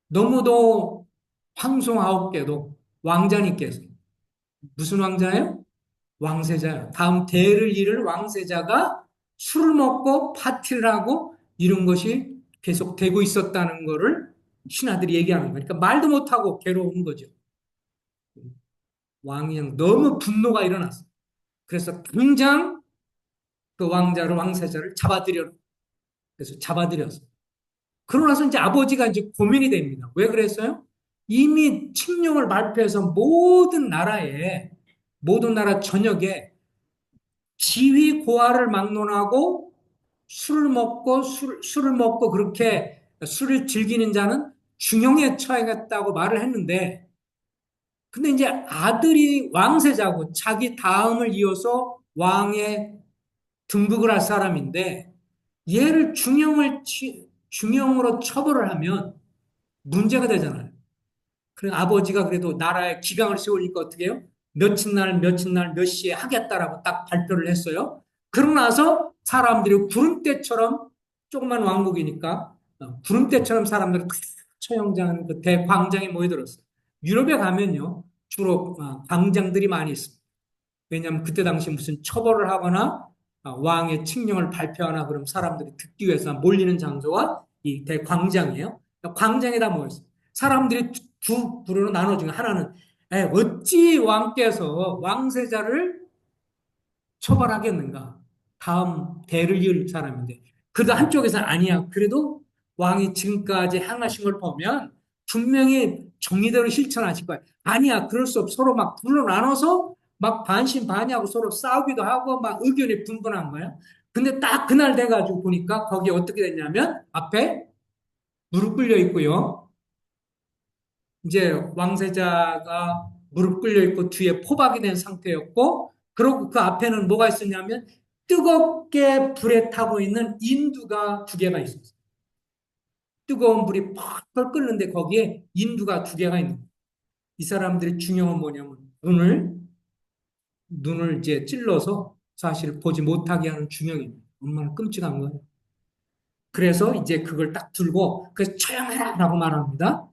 너무도 황송하옵게도 왕자님께서 무슨 왕자예요? 왕세자예요. 다음 대를 이을 왕세자가 술을 먹고 파티를 하고 이런 것이 계속 되고 있었다는 것을 신하들이 얘기하는 거니까 말도 못하고 괴로운 거죠. 왕이 너무 분노가 일어났어요. 그래서 당장 그 왕자를 왕세자를 잡아들여 그래서 잡아들였어. 그러고 나서 이제 아버지가 이제 고민이 됩니다. 왜 그랬어요? 이미 칙령을 발표해서 모든 나라 전역에 지위 고하를 막론하고 술을 먹고 그렇게 술을 즐기는 자는 중형에 처해겠다고 말을 했는데 근데 이제 아들이 왕세자고 자기 다음을 이어서 왕의 등극을 할 사람인데 얘를 중형으로 처벌을 하면 문제가 되잖아요. 그래 아버지가 그래도 나라에 기강을 세우니까 어떻게 해요? 며칠 날 몇 시에 하겠다라고 딱 발표를 했어요. 그러고 나서 사람들이 구름대처럼 조그만 왕국이니까 구름대처럼 사람들이 처형장 그 대광장에 모여들었어요. 유럽에 가면요 주로 광장들이 많이 있습니다. 왜냐하면 그때 당시 무슨 처벌을 하거나 왕의 칙령을 발표하나 그럼 사람들이 듣기 위해서 몰리는 장소가 이 대광장이에요. 광장에다 모였어요. 사람들이 두 부류로 나눠지고 하나는 어찌 왕께서 왕세자를 처벌하겠는가? 다음 대를 이을 사람인데. 그래도 한쪽에서는 아니야. 그래도 왕이 지금까지 행하신 걸 보면 분명히 정의대로 실천하실 거야. 아니야. 그럴 수 없어. 서로 막 불로 나눠서 막 반신반의하고 서로 싸우기도 하고 막 의견이 분분한 거야. 근데 딱 그날 돼가지고 보니까 거기에 어떻게 됐냐면 앞에 무릎 꿇려 있고요. 이제 왕세자가 무릎 꿇려 있고 뒤에 포박이 된 상태였고, 그리고 그 앞에는 뭐가 있었냐면 뜨겁게 불에 타고 있는 인두가 두 개가 있었어요. 뜨거운 불이 펄펄 끓는데 거기에 인두가 두 개가 있는 거예요. 이 사람들의 중요한 뭐냐면 눈을 이제 찔러서 사실 보지 못하게 하는 중형입니다. 얼마나 끔찍한 거예요. 그래서 이제 그걸 딱 들고 그래서 처형해라라고 말합니다.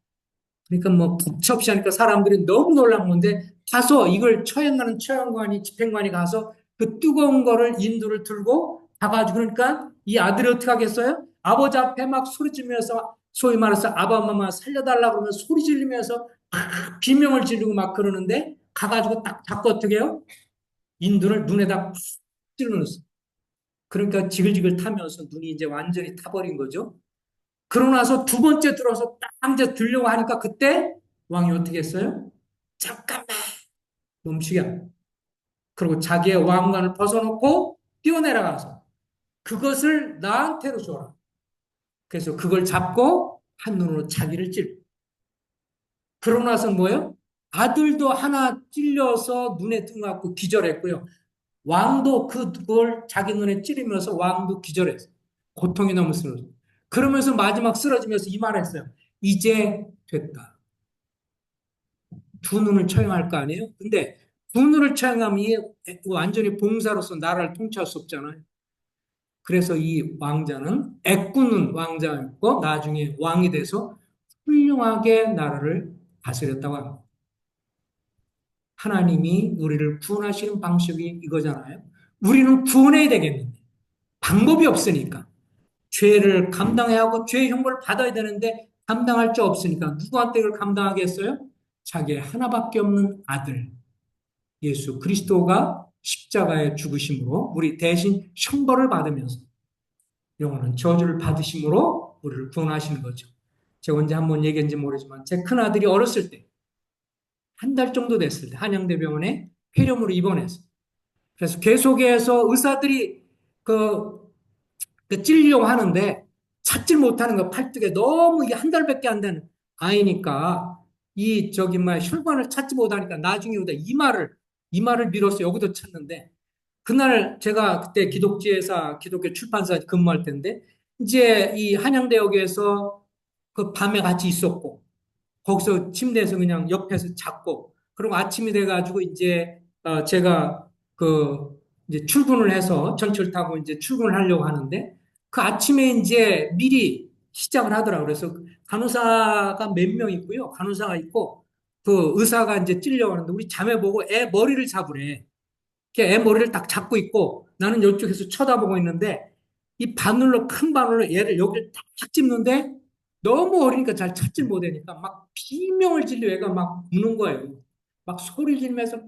그러니까 뭐 북첩시 하니까 사람들이 너무 놀란 건데 가서 이걸 처형하는 처형관이 집행관이 가서 그 뜨거운 거를 인두를 들고 가가지고 그러니까 이 아들이 어떻게 하겠어요? 아버지 앞에 막 소리 지르면서 소위 말해서 아바마마 살려달라 그러면 소리 지르면서 막 비명을 지르고 막 그러는데 가가지고 딱 잡고 어떻게 해요? 인두를 눈에다 푹 찔러넣었어. 그러니까 지글지글 타면서 눈이 이제 완전히 타버린 거죠. 그러고 나서 두 번째 들어서 딱 이제 들려고 하니까 그때 왕이 어떻게 했어요? 잠깐만 멈추게 합니다. 그리고 자기의 왕관을 벗어놓고 뛰어내려가서 그것을 나한테로 줘라. 그래서 그걸 잡고 한눈으로 자기를 찔. 그러고 나서 뭐예요? 아들도 하나 찔려서 눈에 뜬 것 같고 기절했고요. 왕도 그걸 자기 눈에 찌르면서 왕도 기절했어요. 고통이 너무 쓰러져. 그러면서 마지막 쓰러지면서 이 말을 했어요. 이제 됐다. 두 눈을 처형할 거 아니에요? 근데 두 눈을 처형하면 이 완전히 봉사로서 나라를 통치할 수 없잖아요. 그래서 이 왕자는 애꾸는 왕자였고 나중에 왕이 돼서 훌륭하게 나라를 다스렸다고 합니다. 하나님이 우리를 구원하시는 방식이 이거잖아요. 우리는 구원해야 되겠는데 방법이 없으니까 죄를 감당해야 하고 죄의 형벌을 받아야 되는데 감당할 수 없으니까 누구한테 이걸 감당하겠어요? 자기의 하나밖에 없는 아들 예수 그리스도가 십자가에 죽으심으로 우리 대신 형벌을 받으면서 영원한 저주를 받으심으로 우리를 구원하시는 거죠. 제가 언제 한번 얘기했는지 모르지만 제 큰아들이 어렸을 때 한 달 정도 됐을 때 한양대병원에 폐렴으로 입원해서 그래서 계속해서 의사들이 그 그 찔려고 하는데 찾질 못하는 거 팔뚝에 너무 이게 한 달밖에 안 되는 아이니까 이 저기 뭐 혈관을 찾지 못하니까 나중에 오다 이마를 밀어서 여기도 찾는데 그날 제가 그때 기독지회사 기독교 출판사 근무할 때인데 이제 이 한양대역에서 그 밤에 같이 있었고 거기서 침대에서 그냥 옆에서 잤고 그리고 아침이 돼가지고 이제 제가 그 이제 출근을 해서 전철 타고 이제 출근을 하려고 하는데 그 아침에 이제 미리 시작을 하더라고요. 그래서 간호사가 몇 명 있고요. 간호사가 있고 그 의사가 이제 찔려고 하는데 우리 자매 보고 애 머리를 잡으래. 애 머리를 딱 잡고 있고 나는 이쪽에서 쳐다보고 있는데 이 바늘로 큰 바늘로 얘를 여기를 딱 찝는데 너무 어리니까 잘 찾질 못하니까 막 비명을 질러 애가 막 우는 거예요. 막 소리 지르면서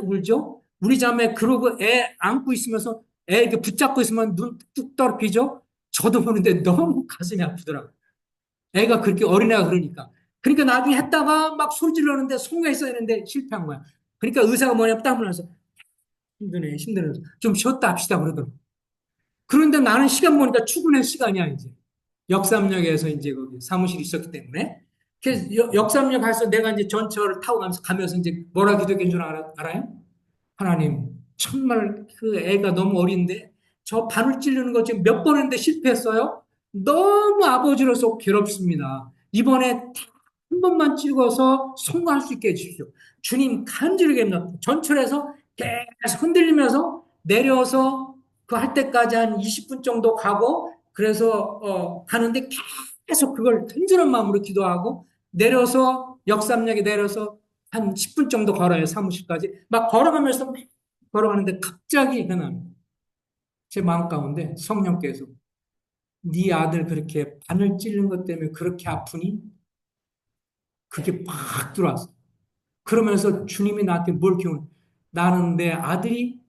울죠. 우리 자매 그러고 애 안고 있으면서 애 이렇게 붙잡고 있으면 눈 뚝 떨어지죠. 저도 보는데 너무 가슴이 아프더라고요. 애가 그렇게 어린애가 그러니까. 그러니까 나중에 했다가 막 소리 지르는데 송해했어야 했는데 실패한 거야. 그러니까 의사가 뭐냐면 딱 물어서 힘드네. 좀 쉬었다 합시다 그러더라고. 그런데 나는 시간 보니까 출근할 시간이야 이제. 역삼역에서 이제 거기 사무실이 있었기 때문에. 그래서 역삼역 가서 내가 이제 전철을 타고 가면서 이제 뭐라 기도했는 줄 알아요? 하나님, 정말 그 애가 너무 어린데 저 바늘 찌르는 거 지금 몇 번 했는데 실패했어요? 너무 아버지로서 괴롭습니다. 이번에 한 번만 찍어서 성공할 수 있게 해주십시오. 주님 간절하게 전철에서 계속 흔들리면서 내려서 그 할 때까지 한 20분 정도 가고 그래서 가는데 계속 그걸 간절한 마음으로 기도하고 내려서 역삼역에 내려서 한 10분 정도 걸어요 사무실까지 막 걸어가면서 막 걸어가는데 갑자기 하나 제 마음 가운데 성령께서 네 아들 그렇게 바늘 찔른 것 때문에 그렇게 아프니? 그게 팍 들어왔어. 그러면서 주님이 나한테 뭘 키우는 나는 내 아들이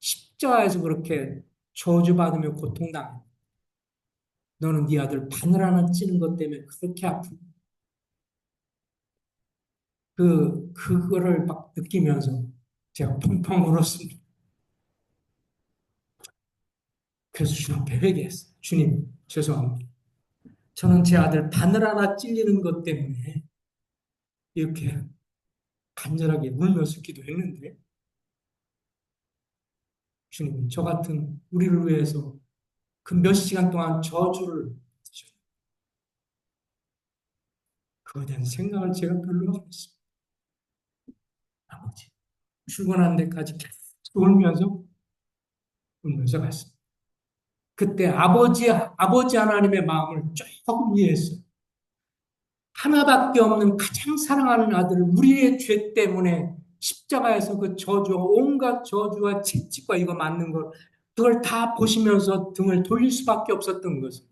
십자가에서 그렇게 저주받으며 고통당해. 너는 네 아들 바늘 하나 찌는 것 때문에 그렇게 아픈 그거를 막 느끼면서 제가 펑펑 울었습니다. 그래서 주님 앞에 회개했어요. 주님, 죄송합니다. 저는 제 아들 바늘 하나 찔리는 것 때문에 이렇게 간절하게 울면서 기도했는데 주님, 저 같은 우리를 위해서 그 몇 시간 동안 저주를 그거에 대한 생각을 제가 별로 하고 있습니다. 아버지, 출근한 데까지 계속 울면서 갔습니다. 그때 아버지 하나님의 마음을 조금 이해했어요. 하나밖에 없는 가장 사랑하는 아들을 우리의 죄 때문에 십자가에서 그 저주와 온갖 저주와 채찍과 이거 맞는 걸 그걸 다 보시면서 등을 돌릴 수밖에 없었던 것은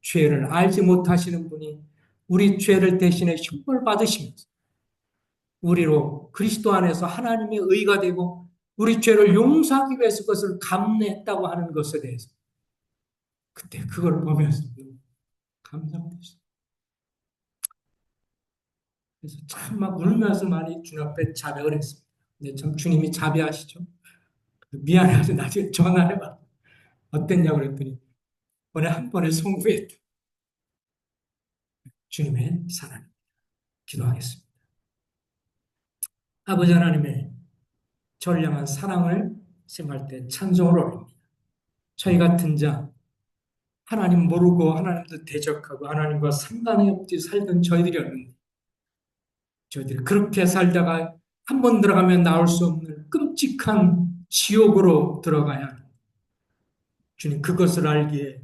죄를 알지 못하시는 분이 우리 죄를 대신에 흉벌 받으시면서 우리로 그리스도 안에서 하나님의 의가 되고 우리 죄를 용서하기 위해서 그것을 감내했다고 하는 것에 대해서 그때 그걸 보면서 감사합니다. 그래서 참 막 울면서 많이 주님 앞에 자백을 했습니다. 근데 참 주님이 자비하시죠. 미안해서 나중에 전화해봐. 어땠냐고 그랬더니 번에 한 번에 송구했다. 주님의 사랑 기도하겠습니다. 아버지 하나님의 전량한 사랑을 생각할 때 찬송을 올립니다. 저희 같은 자 하나님 모르고 하나님도 대적하고 하나님과 상관이 없이 살던 저희들이었는데 저희들이 그렇게 살다가 한 번 들어가면 나올 수 없는 끔찍한 지옥으로 들어가야 하는 주님 그것을 알기에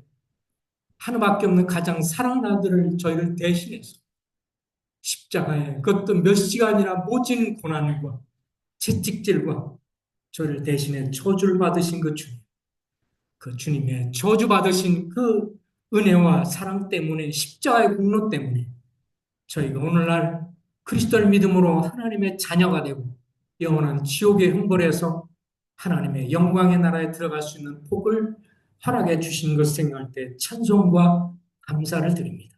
하나밖에 없는 가장 사랑하는 아들을 저희를 대신해서 십자가에 그것도 몇 시간이나 모진 고난과 채찍질과 저를 대신해 저주를 받으신 그 주님 그 주님의 저주받으신 그 은혜와 사랑 때문에 십자가의 공로 때문에 저희가 오늘날 그리스도를 믿음으로 하나님의 자녀가 되고 영원한 지옥의 형벌에서 하나님의 영광의 나라에 들어갈 수 있는 복을 허락해 주신 것을 생각할 때 찬송과 감사를 드립니다.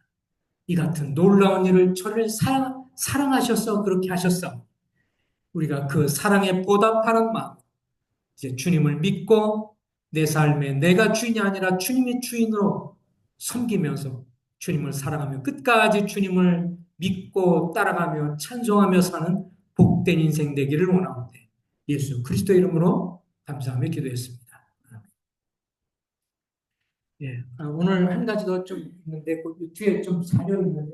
이 같은 놀라운 일을 저를 사랑하셔서 그렇게 하셨어. 우리가 그 사랑에 보답하는 마음, 이제 주님을 믿고 내 삶에 내가 주인이 아니라 주님이 주인으로 섬기면서 주님을 사랑하며 끝까지 주님을 믿고 따라가며 찬송하며 사는 복된 인생 되기를 원하는데 예수 그리스도 이름으로 감사하며 기도했습니다. 예, 오늘 한 가지 더 좀 있는데 그 뒤에 좀 자료 있는데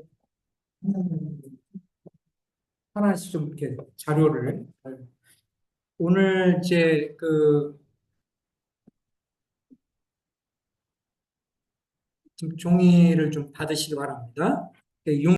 하나씩 좀 이렇게 자료를 오늘 이제 그 종이를 좀 받으시기 바랍니다.